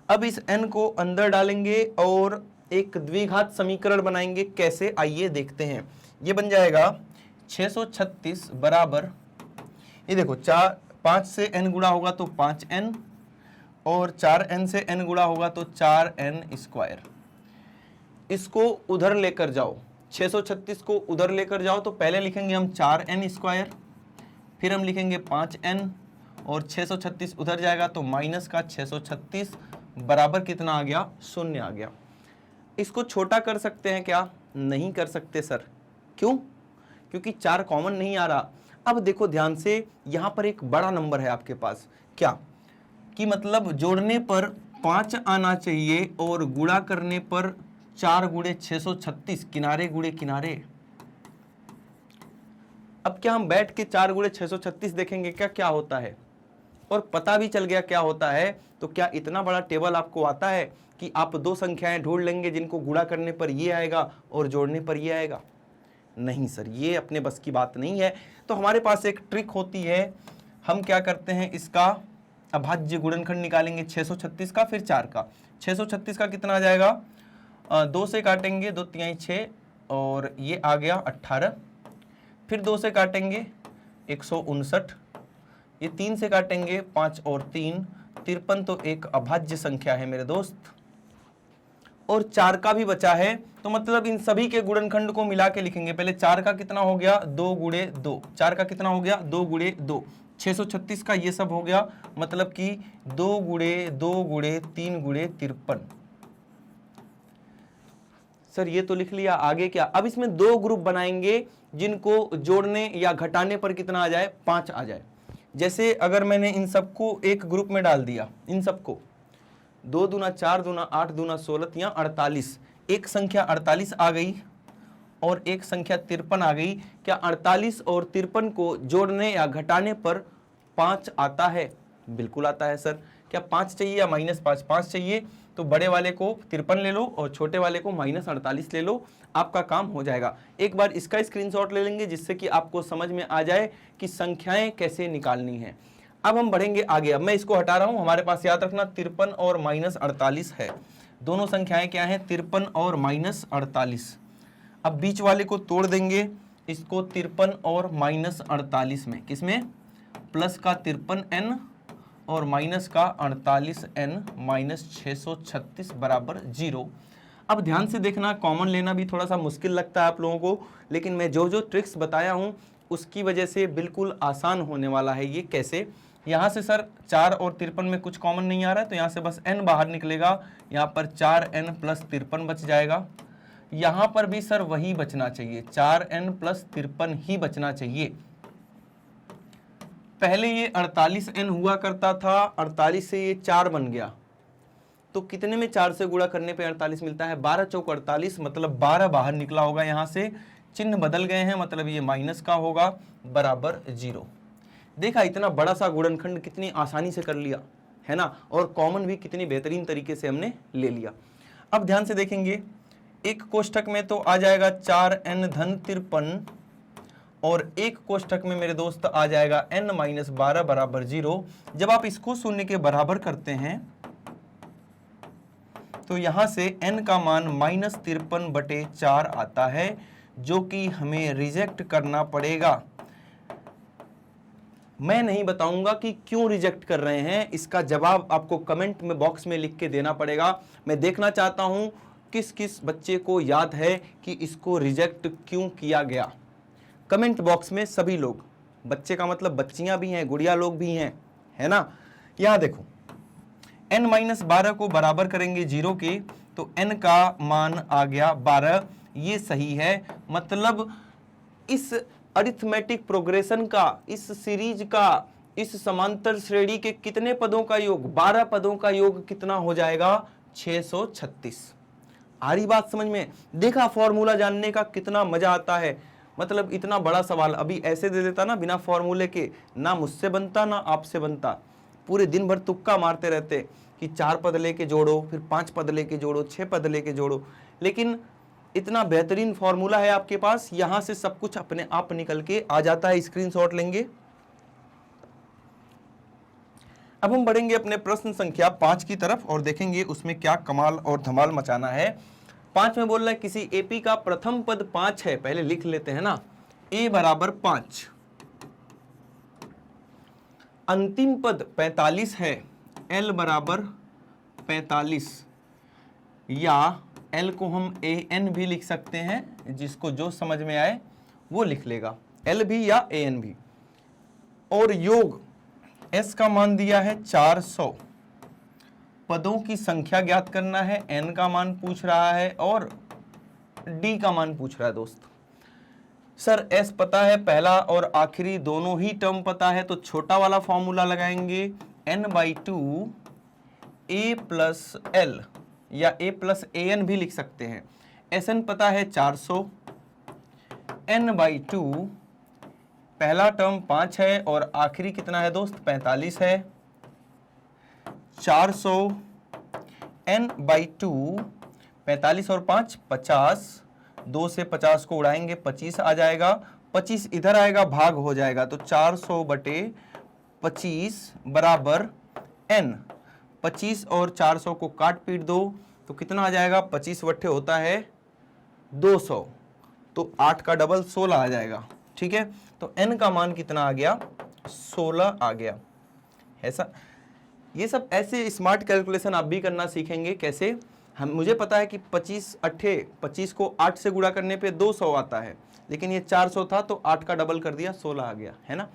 अब इस n को अंदर डालेंगे और एक द्विघात समीकरण बनाएंगे। कैसे, आइए देखते हैं। ये बन जाएगा 636 बराबर, ये देखो 5 से n गुणा होगा तो 5n, और 4n से n गुणा होगा तो 4n स्क्वायर। इसको उधर लेकर जाओ, 636 को उधर लेकर जाओ तो पहले लिखेंगे हम 4n स्क्वायर, फिर हम लिखेंगे 5n, और 636 उधर जाएगा तो माइनस का 636 बराबर कितना आ गया, 0 आ गया। इसको छोटा कर सकते हैं क्या, नहीं कर सकते सर। क्यों, क्योंकि 4 कॉमन नहीं आ रहा। अब देखो ध्यान से, यहां पर एक बड़ा नंबर है आपके पास, क्या कि मतलब जोड़ने पर 5 आना चाहिए और गुणा करने पर 4 गुणे 636, किनारे गुणे किनारे। अब क्या हम बैठ के 4 गुणे 636 देखेंगे क्या क्या होता है, और पता भी चल गया क्या होता है, तो क्या इतना बड़ा टेबल आपको आता है कि आप दो संख्याएं ढूंढ लेंगे जिनको गुणा करने पर ये आएगा और जोड़ने पर ये आएगा? नहीं सर, ये अपने बस की बात नहीं है। तो हमारे पास एक ट्रिक होती है, हम क्या करते हैं, इसका अभाज्य गुणनखंड निकालेंगे 636 का, फिर 4 का। 636 का कितना आ जाएगा, 2 से काटेंगे 2 तिहाई 6, और ये आ गया 18, फिर 2 से काटेंगे 159, ये 3 से काटेंगे 5 और 3 53, तो एक अभाज्य संख्या है मेरे दोस्त। और 4 का भी बचा है, तो मतलब इन सभी के गुणनखंड को मिला के लिखेंगे। पहले 4 का कितना हो गया, 2 गुणे 2, 4 का कितना हो गया, 2 गुणे 2, 636 का ये सब हो गया, मतलब कि 2 गुणे 2 गुणे 3 गुणे 53। सर ये तो लिख लिया, आगे क्या? अब इसमें 2 ग्रुप बनाएंगे जिनको जोड़ने या घटाने पर कितना आ जाए, 5 आ जाए। जैसे अगर मैंने इन सबको एक ग्रुप में डाल दिया, इन सबको 2 दूना 4 दूना 8 दूना 16 या 48, एक संख्या 48 आ गई और एक संख्या 53 आ गई। क्या 48 और 53 को जोड़ने या घटाने पर 5 आता है? बिल्कुल आता है सर। क्या 5 चाहिए या -5? 5 चाहिए, तो बड़े वाले को 53 ले लो और छोटे वाले को -48 ले लो, आपका काम हो जाएगा। एक बार इसका स्क्रीनशॉट ले लेंगे जिससे कि आपको समझ में आ जाए कि संख्याएं कैसे निकालनी है। अब हम बढ़ेंगे आगे। अब मैं इसको हटा रहा हूं, हमारे पास याद रखना 53 और -48 है। दोनों संख्याएं क्या है, 53 और -48। अब बीच वाले को तोड़ देंगे, इसको 53 और -48 में, किसमें, प्लस का 53n और माइनस का 48n -636 बराबर 0। अब ध्यान से देखना, कॉमन लेना भी थोड़ा सा मुश्किल लगता है आप लोगों को, लेकिन मैं जो जो ट्रिक्स बताया हूं उसकी वजह से बिल्कुल आसान होने वाला है। ये कैसे, यहाँ से सर 4 और 53 में कुछ कॉमन नहीं आ रहा है, तो यहाँ से बस n बाहर निकलेगा, यहाँ पर 4n + 53 बच जाएगा। यहाँ पर भी सर वही बचना चाहिए, 4n + 53 ही बचना चाहिए। पहले ये 48n हुआ करता था, 48 से ये 4 बन गया, तो कितने में 4 से गुणा करने पे 48 मिलता है, 12 चौक 48, मतलब 12 बाहर निकला होगा। यहाँ से चिन्ह बदल गए हैं, मतलब ये माइनस का होगा, बराबर 0। देखा, इतना बड़ा सा गुणनखंड कितनी आसानी से कर लिया है ना, और कॉमन भी कितनी बेहतरीन तरीके से हमने ले लिया। अब ध्यान से देखेंगे, एक कोष्ठक में तो आ जाएगा 4n - 53 और एक कोष्ठक में मेरे दोस्त आ जाएगा n - 12 बराबर 0। जब आप इसको शून्य के बराबर करते हैं तो यहां से n का मान -53/4 आता है, जो कि हमें रिजेक्ट करना पड़ेगा। मैं नहीं बताऊंगा कि क्यों रिजेक्ट कर रहे हैं, इसका जवाब आपको कमेंट में बॉक्स में लिख के देना पड़ेगा। मैं देखना चाहता हूं किस किस बच्चे को याद है कि इसको रिजेक्ट क्यों किया गया। कमेंट बॉक्स में सभी लोग, बच्चे का मतलब बच्चियां भी हैं, गुड़िया लोग भी हैं, है ना। यहां देखो, n - 12 को बराबर करेंगे 0 के, तो n का मान आ गया 12, ये सही है। मतलब इस अरिथमेटिक प्रोग्रेशन का, इस सीरीज का, इस समांतर श्रेणी के कितने पदों का योग, 12 पदों का योग कितना हो जाएगा, 636। आ रही बात समझ में? देखा, फॉर्मूला जानने का कितना मजा आता है। मतलब इतना बड़ा सवाल अभी ऐसे दे देता ना, बिना फॉर्मूले के, ना मुझसे बनता ना आपसे बनता। पूरे दिन भर तुक्का मारते रहते कि 4 पद लेके जोड़ो, फिर 5 पद लेके जोड़ो, 6 पद लेके जोड़ो, लेकिन इतना बेहतरीन फॉर्मूला है आपके पास, यहां से सब कुछ अपने आप निकल के आ जाता है। स्क्रीनशॉट लेंगे। अब हम बढ़ेंगे अपने प्रश्न संख्या 5 की तरफ और देखेंगे उसमें क्या कमाल और धमाल मचाना है। 5 में बोल रहा है किसी एपी का प्रथम पद 5 है, पहले लिख लेते हैं ना, ए बराबर 5, अंतिम पद 45 है, एल बराबर 45, या एल को हम ए एन भी लिख सकते हैं, जिसको जो समझ में आए वो लिख लेगा, एल भी या ए एन भी। और योग एस का मान दिया है 400, पदों की संख्या ज्ञात करना है, एन का मान पूछ रहा है और डी का मान पूछ रहा है दोस्त। सर एस पता है, पहला और आखिरी दोनों ही टर्म पता है, तो छोटा वाला फॉर्मूला लगाएंगे, n/2 a प्लस एल, या a प्लस ए एन भी लिख सकते हैं। एस एन पता है 400, n/2 पहला टर्म 5 है और आखिरी कितना है दोस्त 45 है, 400 n/2, 45 और 5 50, 2 से 50 को उड़ाएंगे 25 आ जाएगा, 25 इधर आएगा भाग हो जाएगा, तो 400/25 बराबर n, 25 और 400 को काट पीट दो तो कितना आ जाएगा, 25 वट्ठे होता है 200, तो 8 का डबल 16 आ जाएगा। ठीक है, तो n का मान कितना आ गया, 16 आ गया। ऐसा ये सब ऐसे स्मार्ट कैलकुलेशन आप भी करना सीखेंगे। कैसे, मुझे पता है कि 25 को 8 से गुणा करने पे 200 आता है, लेकिन ये 400 था तो 8 का डबल कर दिया 16 आ गया, है ना।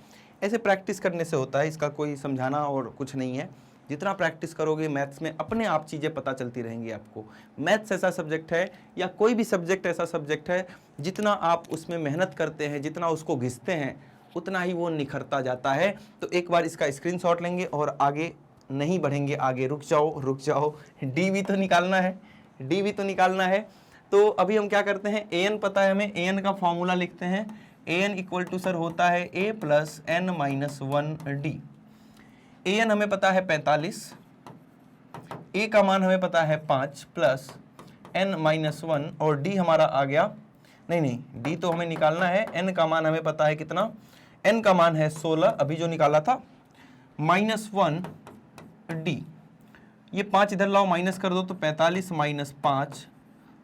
ऐसे प्रैक्टिस करने से होता है, इसका कोई समझाना और कुछ नहीं है। जितना प्रैक्टिस करोगे मैथ्स में अपने आप चीज़ें पता चलती रहेंगी आपको। मैथ्स ऐसा सब्जेक्ट है या कोई भी सब्जेक्ट ऐसा सब्जेक्ट है, जितना आप उसमें मेहनत करते हैं, जितना उसको घिसते हैं, उतना ही वो निखरता जाता है। तो एक बार इसका स्क्रीनशॉट लेंगे और आगे नहीं बढ़ेंगे, आगे रुक जाओ, डी भी तो निकालना है, तो अभी हम क्या करते हैं, ए एन पता है हमें, ए एन का फॉर्मूला लिखते हैं। A N equal to sir होता है ए plus N minus 1 D. A N हमें पता है 45, ए का मान हमें पता है 5 प्लस एन माइनस 1, और डी हमारा आ गया, नहीं डी तो हमें निकालना है, एन का मान हमें पता है कितना, एन का मान है 16 अभी जो निकाला था, माइनस 1 डी। ये 5 इधर लाओ माइनस कर दो तो 45 माइनस 5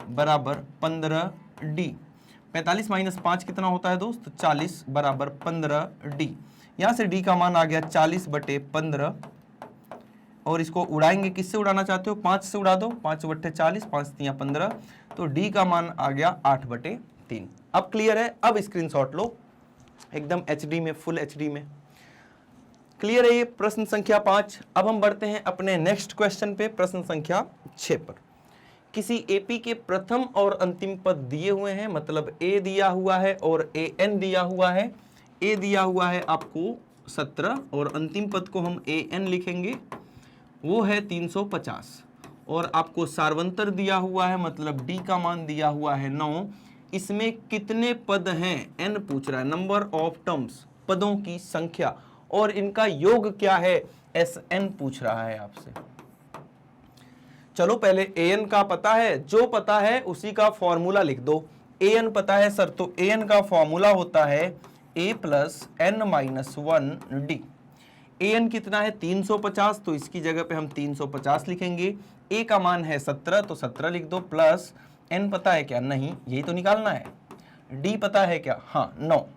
बराबर 15 डी। 45 माइनस 5 कितना होता है दोस्त, 40 बराबर 15 डी। यहाँ से डी का मान आ गया 40/15, और इसको उड़ाएंगे, किससे उड़ाना चाहते हो, 5 से उड़ा दो, 5/40, 5×3 15, तो डी का मान आ गया 8/3। अब क्लियर है, अब स्क्रीनशॉट लो एकदम एचडी में, फुल एचडी में क्लियर है ये प्रश्न संख्या 5। अब हम बढ़ते हैं अपने नेक्स्ट क्वेश्चन पे, प्रश्न संख्या 6 पर। किसी एपी के प्रथम और अंतिम पद दिए हुए हैं, मतलब ए दिया हुआ है और ए एन दिया हुआ है। ए दिया हुआ है आपको 17 और अंतिम पद को हम ए एन लिखेंगे, वो है 350, और आपको सार्वंतर दिया हुआ है, मतलब डी का मान दिया हुआ है 9। इसमें कितने पद हैं, एन पूछ रहा है, नंबर ऑफ टर्म्स, पदों की संख्या, और इनका योग क्या है, एस एन पूछ रहा है आपसे। चलो पहले ए एन का पता है, जो पता है उसी का फॉर्मूला लिख दो। ए एन पता है सर, तो ए एन का फॉर्मूला होता है ए plus N minus 1 D. A N कितना है 350, तो इसकी जगह पे हम 350 लिखेंगे। ए का मान है 17, तो 17 लिख दो, प्लस एन पता है क्या, नहीं यही तो निकालना है। डी पता है क्या, हाँ 9।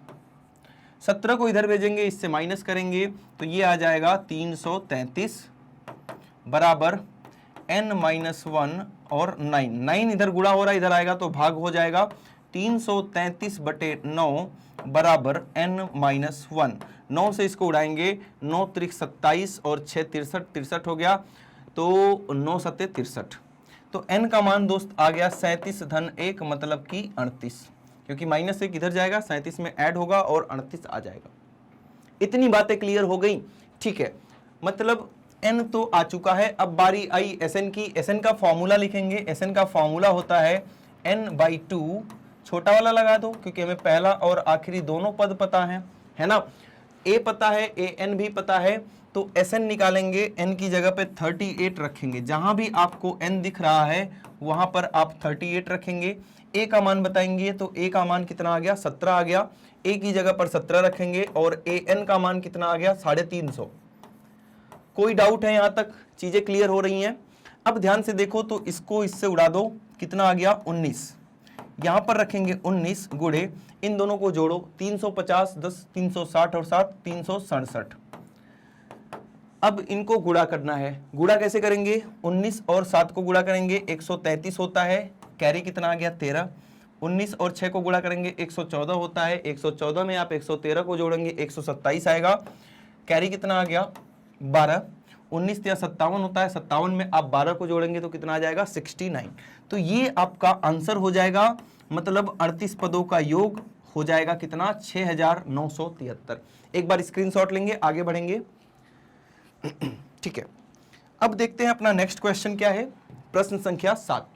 17 को इधर भेजेंगे, इससे माइनस करेंगे तो ये आ जाएगा 333 बराबर n माइनस 1 और 9 इधर गुणा हो रहा है, इधर आएगा तो भाग हो जाएगा। 333/9 बराबर n माइनस 1। 9 से इसको उड़ाएंगे, 9 त्रिक 27 और 6 63 हो गया, तो 9 सत्ते 63। तो n का मान दोस्त आ गया 37/1, मतलब कि 38, क्योंकि माइनस 1 इधर जाएगा, 37 में ऐड होगा और 38 आ जाएगा। इतनी बातें क्लियर हो गई, ठीक है। मतलब n तो आ चुका है, अब बारी आई Sn की। Sn का फॉर्मूला लिखेंगे। Sn का फॉर्मूला होता है n/2, छोटा वाला लगा दो क्योंकि हमें पहला और आखिरी दोनों पद पता है ना। a पता है, an भी पता है, तो Sn निकालेंगे, n की जगह पे 38 रखेंगे। जहां भी आपको n दिख रहा है वहां पर आप 38 रखेंगे। a का मान बताएंगे, तो a का मान कितना आ गया, 17 आ गया। a की जगह पर 17 रखेंगे और an का मान कितना आ गया, 350। कोई डाउट है, यहां तक चीजें क्लियर हो रही हैं। अब ध्यान से देखो, तो इसको इससे उड़ा दो, कितना आ गया 19, यहां पर रखेंगे 19 गुणे इन दोनों को जोड़ो 350 10 360 और 7 367। अब इनको गुणा करना है, गुणा कैसे करेंगे, 19 और 7 को गुणा करेंगे 133 होता है, कैरी कितना आ गया 13। 19 और 6 को गुणा करेंगे 114 होता है, 114 में आप 113 को जोड़ेंगे 127 आएगा, कैरी कितना आ गया 12। 19 या 57 होता है, 57 में आप 12 को जोड़ेंगे तो कितना आ जाएगा 69। तो ये आपका आंसर हो जाएगा, मतलब 38 पदों का योग हो जाएगा कितना 6973। एक बार स्क्रीनशॉट लेंगे, आगे बढ़ेंगे। ठीक है, अब देखते हैं अपना नेक्स्ट क्वेश्चन क्या है। प्रश्न संख्या 7,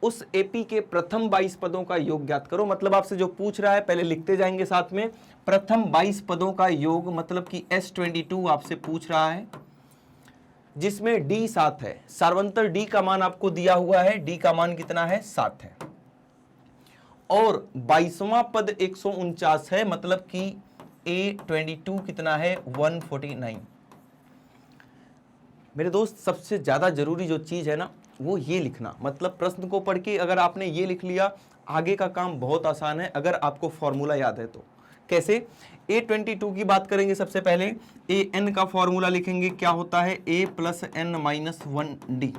उस एपी के प्रथम 22 पदों का योग ज्ञात करो। मतलब आपसे जो पूछ रहा है पहले लिखते जाएंगे साथ में, प्रथम 22 पदों का योग, मतलब कि S22 आपसे पूछ रहा है जिसमें D 7 है। सार्वंतर D का मान आपको दिया हुआ है, D का मान कितना है 7 है, और 22वां पद 149 है, मतलब कि A22 कितना है 149। मेरे दोस्त सबसे ज्यादा जरूरी जो चीज है ना वो ये लिखना, मतलब प्रश्न को पढ़ के अगर आपने ये लिख लिया आगे का काम बहुत आसान है, अगर आपको फॉर्मूला याद है तो। कैसे, A22 की बात करेंगे सबसे पहले, AN का फॉर्मूला लिखेंगे, क्या होता है A + n - 1D।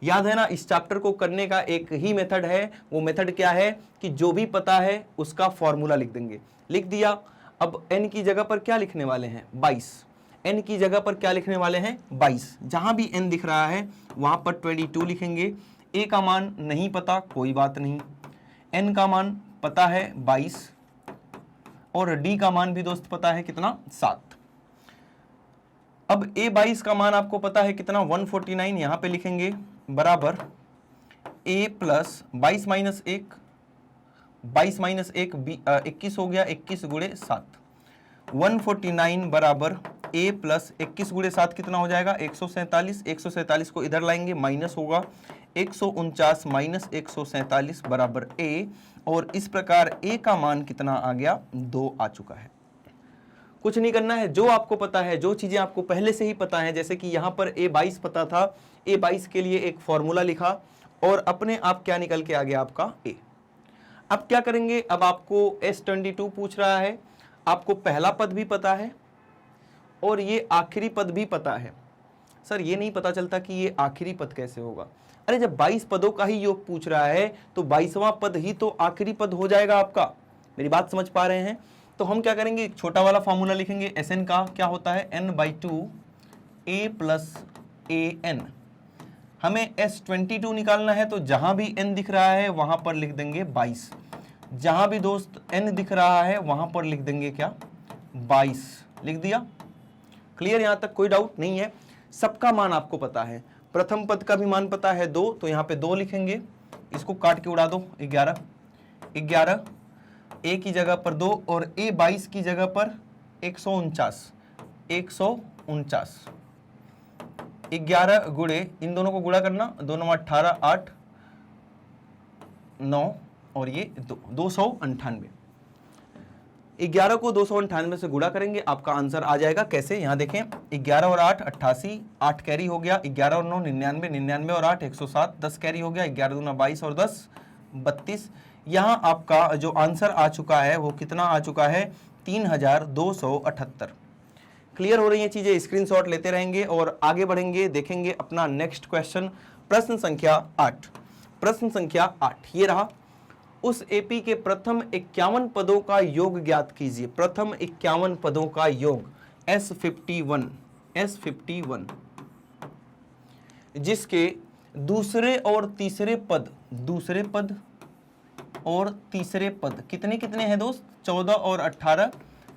याद है ना, इस चैप्टर को करने का एक ही मेथड है, वो मेथड क्या है कि जो भी पता है उसका फॉर्मूला लिख देंगे। लिख दिया, अब n की जगह पर क्या लिखने वाले हैं 22, n की जगह पर क्या लिखने वाले हैं 22, जहां भी n दिख रहा है वहां पर 22 लिखेंगे। a का मान नहीं पता, कोई बात नहीं, n का मान पता है 22, और d का मान भी दोस्त पता है कितना 7। अब A22 का मान आपको पता है कितना 149, यहां पे लिखेंगे बराबर A + 22 - 1, 22 - 1 21 हो गया, 21 गुणे 7, 149 बराबर A + 21 गुणे 7 कितना हो जाएगा 147। 147 को इधर लाएंगे, माइनस होगा 149 - 147 बराबर A, और इस प्रकार A का मान कितना आ गया 2 आ चुका है। कुछ नहीं करना है, जो आपको पता है, जो चीजें आपको पहले से ही पता है, जैसे कि यहां पर A22 पता था, A22 के लिए एक फॉर्मूला लिखा और अपने आप क्या निकल के आ गया आपका A। अब क्या करेंगे, अब आपको S22 पूछ रहा है, आपको पहला पद भी पता है और ये आखिरी पद भी पता है। सर ये नहीं पता चलता कि ये आखिरी पद कैसे होगा। अरे जब 22 पदों का ही योग पूछ रहा है तो 22वां पद ही तो आखिरी पद हो जाएगा आपका। मेरी बात समझ पा रहे हैं? तो हम क्या करेंगे, एक छोटा वाला फॉर्मूला लिखेंगे, Sn का क्या होता है n/2 A + AN। हमें S22 निकालना है, तो जहां भी n दिख रहा है वहां पर लिख देंगे 22, जहां भी दोस्त n दिख रहा है वहां पर लिख देंगे क्या 22। लिख दिया, क्लियर? यहां तक कोई डाउट नहीं है? सबका मान आपको पता है, प्रथम पद का भी मान पता है 2, तो यहां पे 2 लिखेंगे, इसको काट के उड़ा दो 11, 11 A की जगह पर 2 और A22 की जगह पर 149, 149, 11 गुणे, इन दोनों को गुणा करना, 2 9 18 8 9 और ये 298। 11 को 298 से गुणा करेंगे, आपका आंसर आ जाएगा। कैसे, यहां देखें, 11 और 8 88, 8 कैरी हो गया, 11 और 9 99, 99 और 8 107, 10 कैरी हो गया, 11 दूना 22 और 10 32। यहां आपका जो आंसर आ चुका है वो कितना आ चुका है 3278। क्लियर हो रही है चीजें? स्क्रीनशॉट लेते रहेंगे और आगे बढ़ेंगे, देखेंगे अपना नेक्स्ट क्वेश्चन, प्रश्न संख्या 8। प्रश्न संख्या 8 ये रहा, उस एपी के प्रथम 51 पदों का योग ज्ञात कीजिए। प्रथम 51 पदों का योग S51, S51 जिसके दूसरे और तीसरे पद, दूसरे पद और तीसरे पद कितने कितने हैं दोस्त 14 और 18,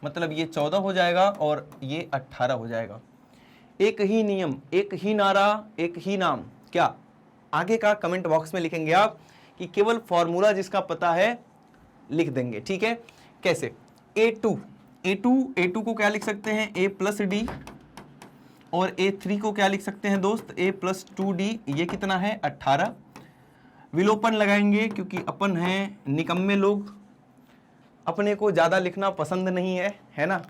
मतलब ये 14 हो जाएगा और ये 18 हो जाएगा। एक ही नियम, एक ही नारा, एक ही नाम, क्या? आगे का कमेंट बॉक्स में लिखेंगे आप कि केवल फॉर्मूला जिसका पता है लिख देंगे, ठीक है? कैसे, A2 को क्या लिख सकते हैं A + D, और A3 को क्या लिख सकते हैं दोस्त A + 2D, ये कितना है 18। विलोपन लगाएंगे क्योंकि अपन हैं निकम्मे लोग, अपने को ज्यादा लिखना पसंद नहीं है, है ना?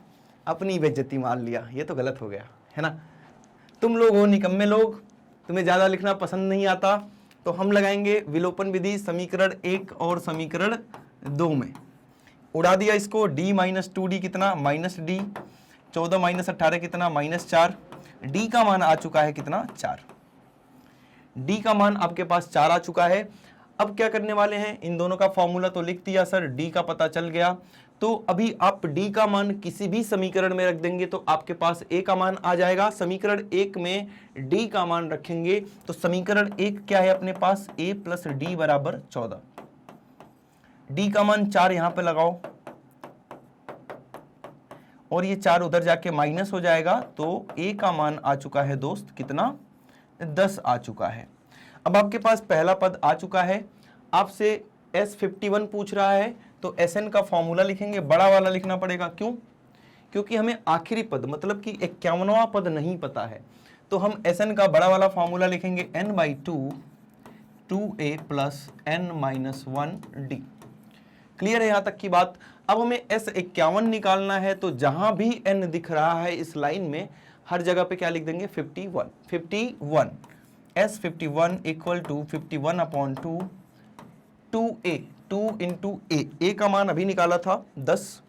अपनी बेइज्जती मार लिया, ये तो गलत हो गया, है ना? तुम लोग हो निकम्मे लोग, तुम्हें ज्यादा लिखना पसंद नहीं आता, तो हम लगाएंगे विलोपन विधि समीकरण 1 और समीकरण 2 में। उड़ा दिया इसको, d माइनस 2d कितना -d, 14 माइनस 18 कितना -4, d का मान आ चुका है कितना 4, d का मान आपके पास 4 आ चुका है। अब क्या करने वाले हैं, इन दोनों का फॉर्मूला तो लिख दिया सर, d का पता चल गया, तो अभी आप d का मान किसी भी समीकरण में रख देंगे तो आपके पास a का मान आ जाएगा। समीकरण 1 में d का मान रखेंगे तो समीकरण 1 क्या है अपने पास, a प्लस डी बराबर 14, d का मान 4 यहां पे लगाओ और ये 4 उधर जाके माइनस हो जाएगा, तो a का मान आ चुका है दोस्त कितना, 10 आ चुका है। अब आपके पास पहला पद आ चुका है, आपसे S51 पूछ रहा है तो Sn का फॉर्मूला लिखेंगे, बड़ा वाला लिखना पड़ेगा, क्यों, क्योंकि हमें आखिरी पद मतलब कि 51वां पद नहीं पता है, तो हम Sn का बड़ा वाला फॉर्मूला लिखेंगे n/2 2a plus n-1d। Clear है यहां तक की बात। अब हमें S51 निकालना है, तो जहां भी n दिख रहा है इस लाइन में हर जगह पे क्या लिख देंगे 51 S51 equal to 51/2 2a 2 into a का मान अभी निकाला था 10,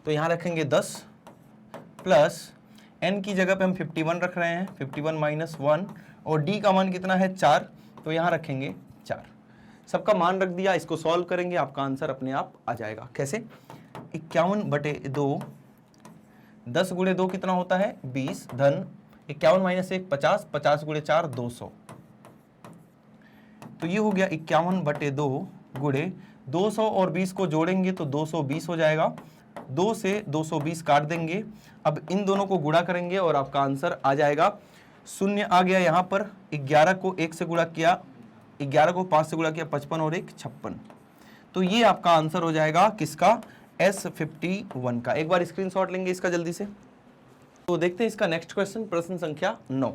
तो यहां रखेंगे 10 प्लस n की जगह पे हम 51 रख रहे हैं, 51 माइनस 1, और d का मान कितना है 4, तो यहां रखेंगे 4। सबका मान रख दिया, इसको सॉल्व करेंगे, आपका आंसर अपने आप आ जाएगा। कैसे, 51/2, 10 गुणे 2 कितना होता है 20, धन 51 माइनस 1 50, 50 गुणे 4 200, तो ये हो गया 51/2 गुणे 200 और 20 को जोड़ेंगे तो 220 हो जाएगा, 2 से 220 काट देंगे। अब इन दोनों को गुणा करेंगे और आपका आंसर आ जाएगा, शून्य आ गया यहाँ पर, 11 को 1 से गुणा किया, 11 को 5 से गुणा किया 55 और 1 56, तो ये आपका आंसर हो जाएगा किसका, S51 का। एक बार स्क्रीनशॉट लेंगे इसका जल्दी से। तो देखते हैं इसका नेक्स्ट क्वेश्चन, प्रश्न संख्या 9।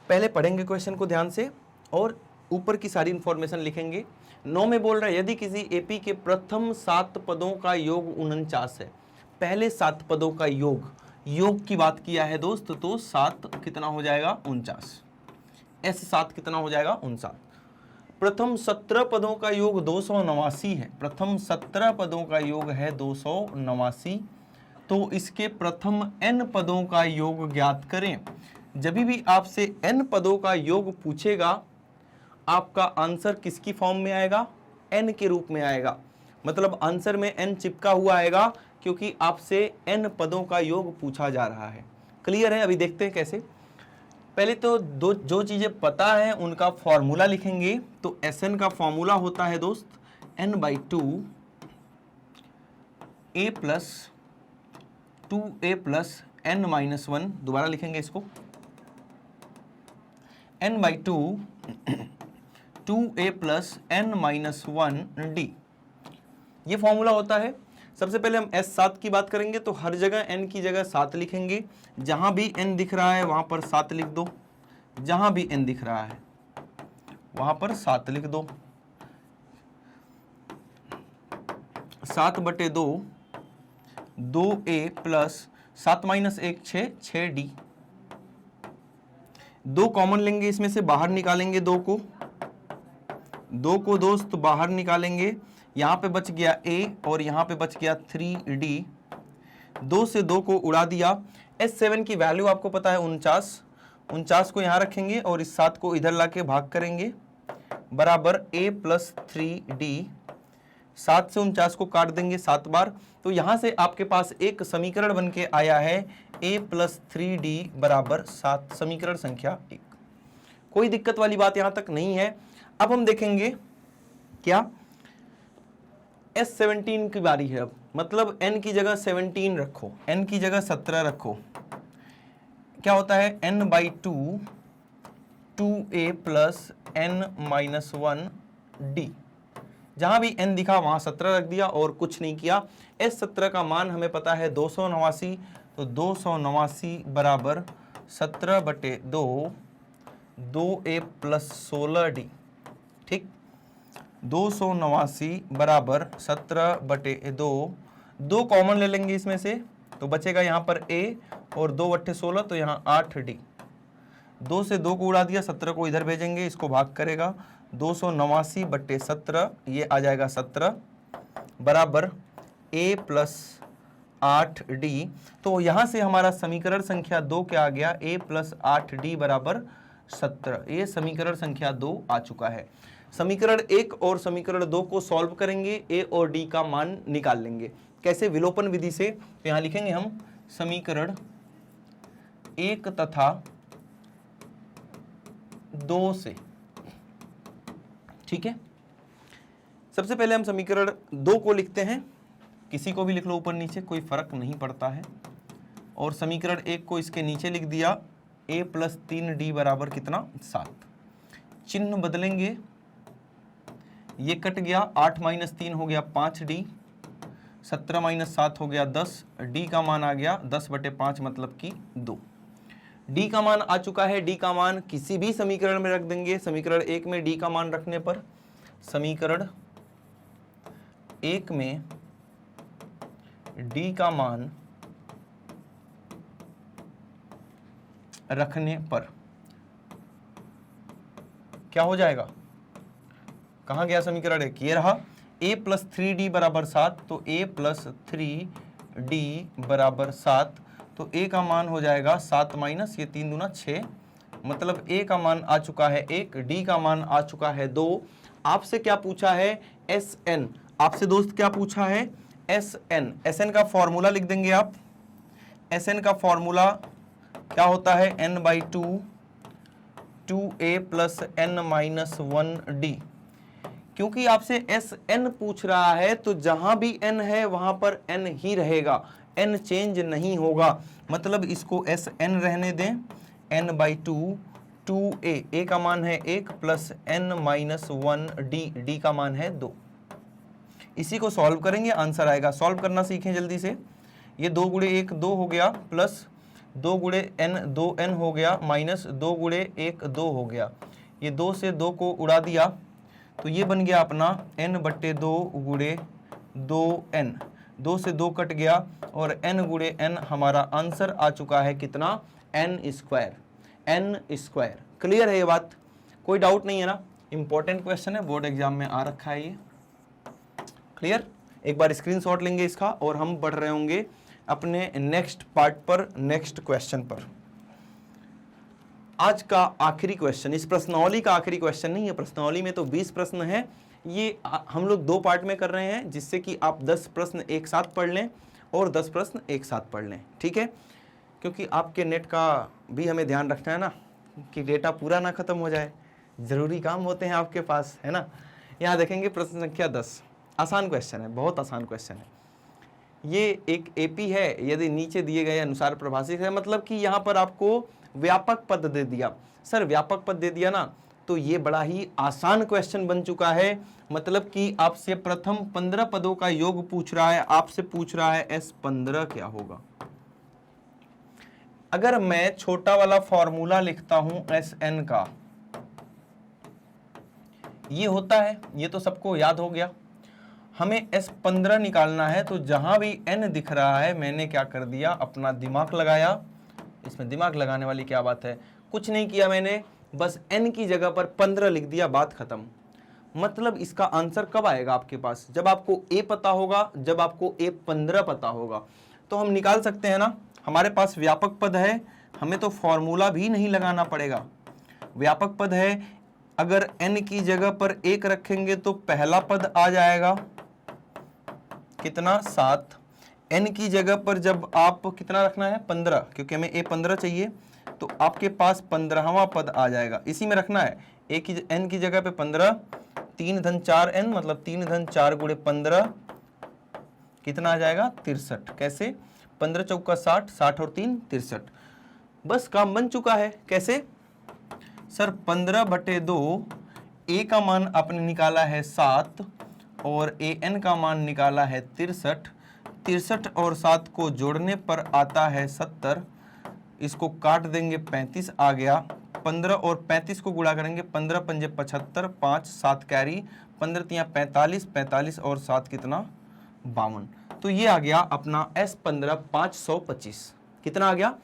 पहले पढ़ेंगे क्वेश्चन को ध्यान से और ऊपर की सारी इंफॉर्मेशन लिखेंगे। 9 में बोल रहा है यदि किसी एपी के प्रथम 7 पदों का योग 49 है, पहले 7 पदों का योग की बात किया है दोस्त, तो 7 कितना हो जाएगा 49, S7 कितना हो जाएगा 49। प्रथम 17 पदों का योग 289 है, प्रथम 17 पदों का योग है 289, तो इसके प्रथम n पदों का योग ज्ञात करें। जब भी आपसे n पदों का योग पूछेगा आपका आंसर किसकी फॉर्म में आएगा, n के रूप में आएगा, मतलब आंसर में n चिपका हुआ आएगा क्योंकि आपसे n पदों का योग पूछा जा रहा है। क्लियर है, अभी देखते हैं कैसे। पहले तो जो चीजें पता है उनका फॉर्मूला लिखेंगे, तो Sn का फॉर्मूला होता है दोस्त n/2 a plus 2a plus n-1, दोबारा लिखेंगे इसको, n/2 2a प्लस n-1d, ये फॉर्मूला होता है। सबसे पहले हम S7 की बात करेंगे, तो हर जगह n की जगह 7 लिखेंगे, जहां भी n दिख रहा है वहां पर 7 लिख दो, जहां भी n दिख रहा है वहां पर 7 लिख दो। 7/2 2a plus 7 minus 1 6d, 2 common लेंगे इसमें से, बाहर निकालेंगे 2 को दोस्त बाहर निकालेंगे, यहां पे बच गया a और यहां पे बच गया 3d, 2 से 2 को उड़ा दिया। S7 की वैल्यू आपको पता है 49 को यहां रखेंगे और इस 7 को इधर लाके भाग करेंगे, बराबर a प्लस 3d, 7 से 49 को काट देंगे 7 बार, तो यहां से आपके पास एक समीकरण बन के आया है a प्लस 3d बराबर 7, समीकरण संख्या 1। कोई दिक्कत वाली बात यहां तक नहीं है। अब हम देखेंगे क्या, S17 की बारी है। अब मतलब n की जगह 17 रखो, n की जगह 17 रखो, क्या होता है n/2 2a प्लस n-1d, जहां भी n दिखा वहां 17 रख दिया और कुछ नहीं किया। S17 का मान हमें पता है 289, तो 289 बराबर 17/2 2a प्लस 16d, ठीक, 289 बराबर 17/2, 2 कॉमन ले लेंगे इसमें से, तो बचेगा यहाँ पर a और 2 × 8 = 16, तो यहाँ 8d, 2 से 2 को उड़ा दिया, 17 को इधर भेजेंगे, इसको भाग करेगा 289/17, ये आ जाएगा 17 बराबर a प्लस 8d। तो यहां से हमारा समीकरण संख्या 2 क्या आ गया, a प्लस 8d बराबर 17। ये समीकरण संख्या 2 आ चुका है। समीकरण 1 और समीकरण 2 को सॉल्व करेंगे, a और d का मान निकाल लेंगे। कैसे? विलोपन विधि से। तो यहां लिखेंगे हम समीकरण 1 तथा 2 से, ठीक है। सबसे पहले हम समीकरण 2 को लिखते हैं, किसी को भी लिख लो ऊपर नीचे, कोई फर्क नहीं पड़ता है। और समीकरण 1 को इसके नीचे लिख दिया, a प्लस 3d बराबर कितना, 7। चिन्ह बदलेंगे, ये कट गया, 8 माइनस 3 हो गया 5d, 17 माइनस 7 हो गया 10, d का मान आ गया 10/5 मतलब कि 2। d का मान आ चुका है। d का मान किसी भी समीकरण में रख देंगे। समीकरण 1 में d का मान रखने पर, समीकरण 1 में d का मान रखने पर क्या हो जाएगा, कहां गया समीकरण 1, ये रहा, a प्लस 3d बराबर 7, तो a प्लस 3d बराबर 7, तो a का मान हो जाएगा 7 माइनस ये 3 दूना 6, मतलब a का मान आ चुका है 1, d का मान आ चुका है 2। आपसे क्या पूछा है, Sn, आपसे दोस्त क्या पूछा है, Sn। Sn का फॉर्मूला लिख देंगे आप। Sn का फॉर्मूला क्या होता है, n/2 2a plus n minus 1d। क्योंकि आपसे Sn पूछ रहा है तो जहां भी n है वहां पर n ही रहेगा, n चेंज नहीं होगा, मतलब इसको Sn रहने दें। n/2 2a, a का मान है 1 plus n minus 1d, d का मान है 2। इसी को सॉल्व करेंगे, आंसर आएगा। सॉल्व करना सीखें जल्दी से। ये 2 गुणे 1 2 हो गया, प्लस 2 गुणे n 2n हो गया, माइनस 2 गुणे 1 2 हो गया। ये 2 से 2 को उड़ा दिया, तो ये बन गया अपना n/2 गुणे 2n, 2 से 2 कट गया और n गुणे n हमारा आंसर आ चुका है कितना, n²। n²। क्लियर है ये बात, कोई डाउट नहीं है ना। इंपॉर्टेंट क्वेश्चन है, बोर्ड एग्जाम में आ रखा है ये। क्लियर? एक बार स्क्रीनशॉट लेंगे इसका और हम बढ़ रहे होंगे अपने नेक्स्ट पार्ट पर, नेक्स्ट क्वेश्चन पर। आज का आखिरी क्वेश्चन, इस प्रश्नावली का आखिरी क्वेश्चन नहीं है, प्रश्नावली में तो 20 प्रश्न है, ये हम लोग 2 पार्ट में कर रहे हैं, जिससे कि आप 10 प्रश्न एक साथ पढ़ लें और 10 प्रश्न एक साथ पढ़ लें, ठीक है। क्योंकि आपके नेट का भी हमें ध्यान रखना है ना, कि डेटा पूरा ना खत्म हो जाए, ज़रूरी काम होते हैं आपके पास, है ना। यहाँ देखेंगे प्रश्न संख्या 10, आसान क्वेश्चन है, बहुत आसान क्वेश्चन है। ये एक एपी है, यदि नीचे दिए गए अनुसार प्रभाषित है, मतलब कि यहाँ पर आपको व्यापक पद दे दिया। सर व्यापक पद दे दिया ना, तो ये बड़ा ही आसान क्वेश्चन बन चुका है। मतलब कि आपसे प्रथम 15 पदों का योग पूछ रहा है, आपसे पूछ रहा है S15 क्या होगा। अगर मैं छोटा वाला फॉर्मूला लिखता हूं Sn का, ये होता है, ये तो सबको याद हो गया। हमें S15 निकालना है, तो जहां भी n दिख रहा है मैंने क्या कर दिया, अपना दिमाग लगाया। इसमें दिमाग लगाने वाली क्या बात है, कुछ नहीं किया मैंने, बस n की जगह पर 15 लिख दिया, बात खत्म। मतलब इसका आंसर कब आएगा आपके पास, जब आपको a पता होगा, जब आपको A15 पता होगा, तो हम निकाल सकते हैं ना। हमारे पास व्यापक पद है, हमें तो फॉर्मूला भी नहीं लगाना पड़ेगा। व्यापक पद है, अगर n की जगह पर 1 रखेंगे तो पहला पद आ जाएगा कितना, 7। n की जगह पर जब आप कितना रखना है, 15, क्योंकि हमें A15 चाहिए, तो आपके पास 15वां पद आ जाएगा, इसी में रखना है। n की जगह पे 15, 3 धन 4n, मतलब 3 धन 4 गुणे 15 कितना आ जाएगा, 63। कैसे, 15 चौका 60, 60 और 3 63। बस काम बन चुका है। कैसे सर, 15/2, a का मान आपने निकाला है 7 और an का मान निकाला है 63। 63 और 7 को जोड़ने पर आता है 70, इसको काट देंगे 35 आ गया। 15 और 35 को गुणा करेंगे, 15 पंजे 75, 5 7 कैरी, 15 तियां 45, 45 और 7 कितना, 52। तो ये आ गया अपना S15 525। कितना आ गया,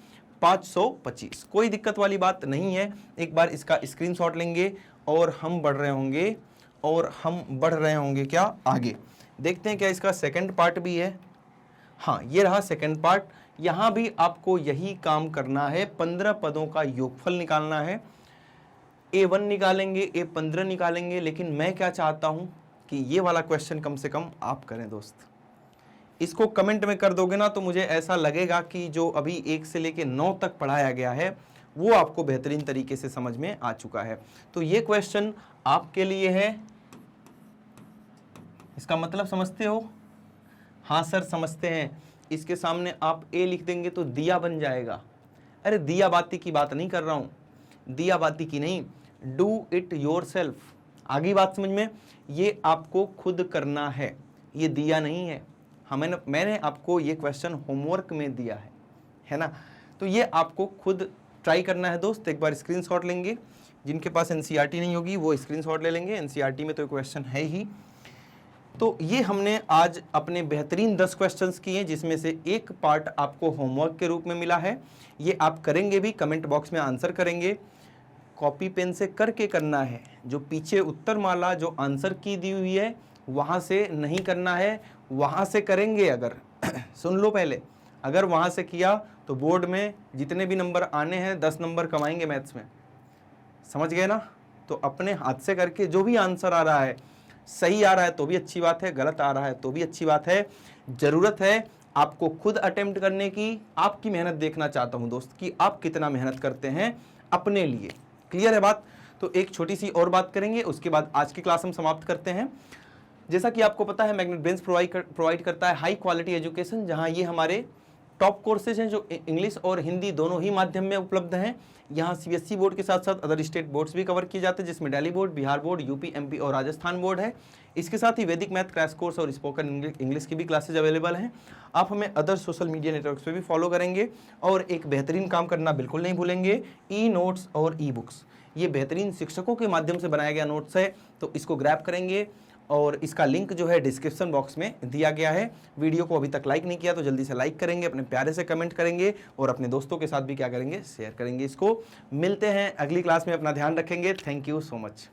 525। कोई दिक्कत वाली बात नहीं है। एक बार इसका स्क्रीनशॉट लेंगे और हम बढ़ रहे होंगे क्या आगे। देखते हैं क्या इसका सेकंड पार्ट भी है। हाँ, ये रहा सेकंड पार्ट। यहां भी आपको यही काम करना है, 15 पदों का योगफल निकालना है। A1 निकालेंगे, A15 निकालेंगे, लेकिन मैं क्या चाहता हूं कि ये वाला क्वेश्चन कम से कम आप करें दोस्त। इसको कमेंट में कर दोगे ना तो मुझे ऐसा लगेगा कि जो अभी 1 से लेके 9 तक पढ़ाया गया है वो आपको बेहतरीन तरीके से समझ में आ चुका है। तो ये क्वेश्चन आपके लिए है। इसका मतलब समझते हो? हाँ सर समझते हैं। इसके सामने आप ए लिख देंगे तो दिया बन जाएगा। अरे दिया बाती की बात नहीं कर रहा हूं, दिया बाती की नहीं, डू इट योरसेल्फ। आगे बात समझ में? ये आपको खुद करना है, ये दिया नहीं है। मैंने आपको ये क्वेश्चन होमवर्क में दिया है ना। तो ये आपको खुद ट्राई करना है दोस्त। एक बार स्क्रीनशॉट लेंगे, जिनके पास एनसीईआरटी नहीं होगी वो स्क्रीनशॉट ले लेंगे, एनसीईआरटी में तो क्वेश्चन है ही। तो ये हमने आज अपने बेहतरीन 10 क्वेश्चंस किए, जिसमें से एक पार्ट आपको होमवर्क के रूप में मिला है। ये आप करेंगे भी, कमेंट बॉक्स में आंसर करेंगे, कॉपी पेन से करके करना है। जो पीछे उत्तर माला जो आंसर की दी हुई है वहाँ से नहीं करना है, वहाँ से करेंगे अगर सुन लो पहले, अगर वहाँ से किया तो बोर्ड में जितने भी नंबर आने हैं 10 नंबर कमाएंगे मैथ्स में। समझ गए ना? तो अपने हाथ से करके जो भी आंसर आ रहा है, सही आ रहा है तो भी अच्छी बात है, गलत आ रहा है तो भी अच्छी बात है। ज़रूरत है आपको खुद अटेम्प्ट करने की। आपकी मेहनत देखना चाहता हूँ दोस्त कि आप कितना मेहनत करते हैं अपने लिए। क्लियर है बात? तो एक छोटी सी और बात करेंगे, उसके बाद आज की क्लास हम समाप्त करते हैं। जैसा कि आपको पता है मैग्नेट ब्रेन्स प्रोवाइड करता है हाई क्वालिटी एजुकेशन, जहां ये हमारे टॉप कोर्सेज हैं जो इंग्लिश और हिंदी दोनों ही माध्यम में उपलब्ध हैं। यहाँ सीबीएसई बोर्ड के साथ साथ अदर स्टेट बोर्ड्स भी कवर किए जाते हैं, जिसमें Delhi board, Bihar board, UP, MP और राजस्थान बोर्ड है। इसके साथ ही वैदिक मैथ क्रैश कोर्स और स्पोकन इंग्लिश की भी क्लासेज अवेलेबल हैं। आप हमें अदर सोशल मीडिया नेटवर्क्स पे भी फॉलो करेंगे और एक बेहतरीन काम करना बिल्कुल नहीं भूलेंगे, ई नोट्स और ई बुक्स। ये बेहतरीन शिक्षकों के माध्यम से बनाया गया नोट्स है, तो इसको ग्रैब करेंगे और इसका लिंक जो है डिस्क्रिप्शन बॉक्स में दिया गया है। वीडियो को अभी तक लाइक नहीं किया तो जल्दी से लाइक करेंगे, अपने प्यारे से कमेंट करेंगे और अपने दोस्तों के साथ भी क्या करेंगे, शेयर करेंगे इसको। मिलते हैं अगली क्लास में, अपना ध्यान रखेंगे। Thank you so much.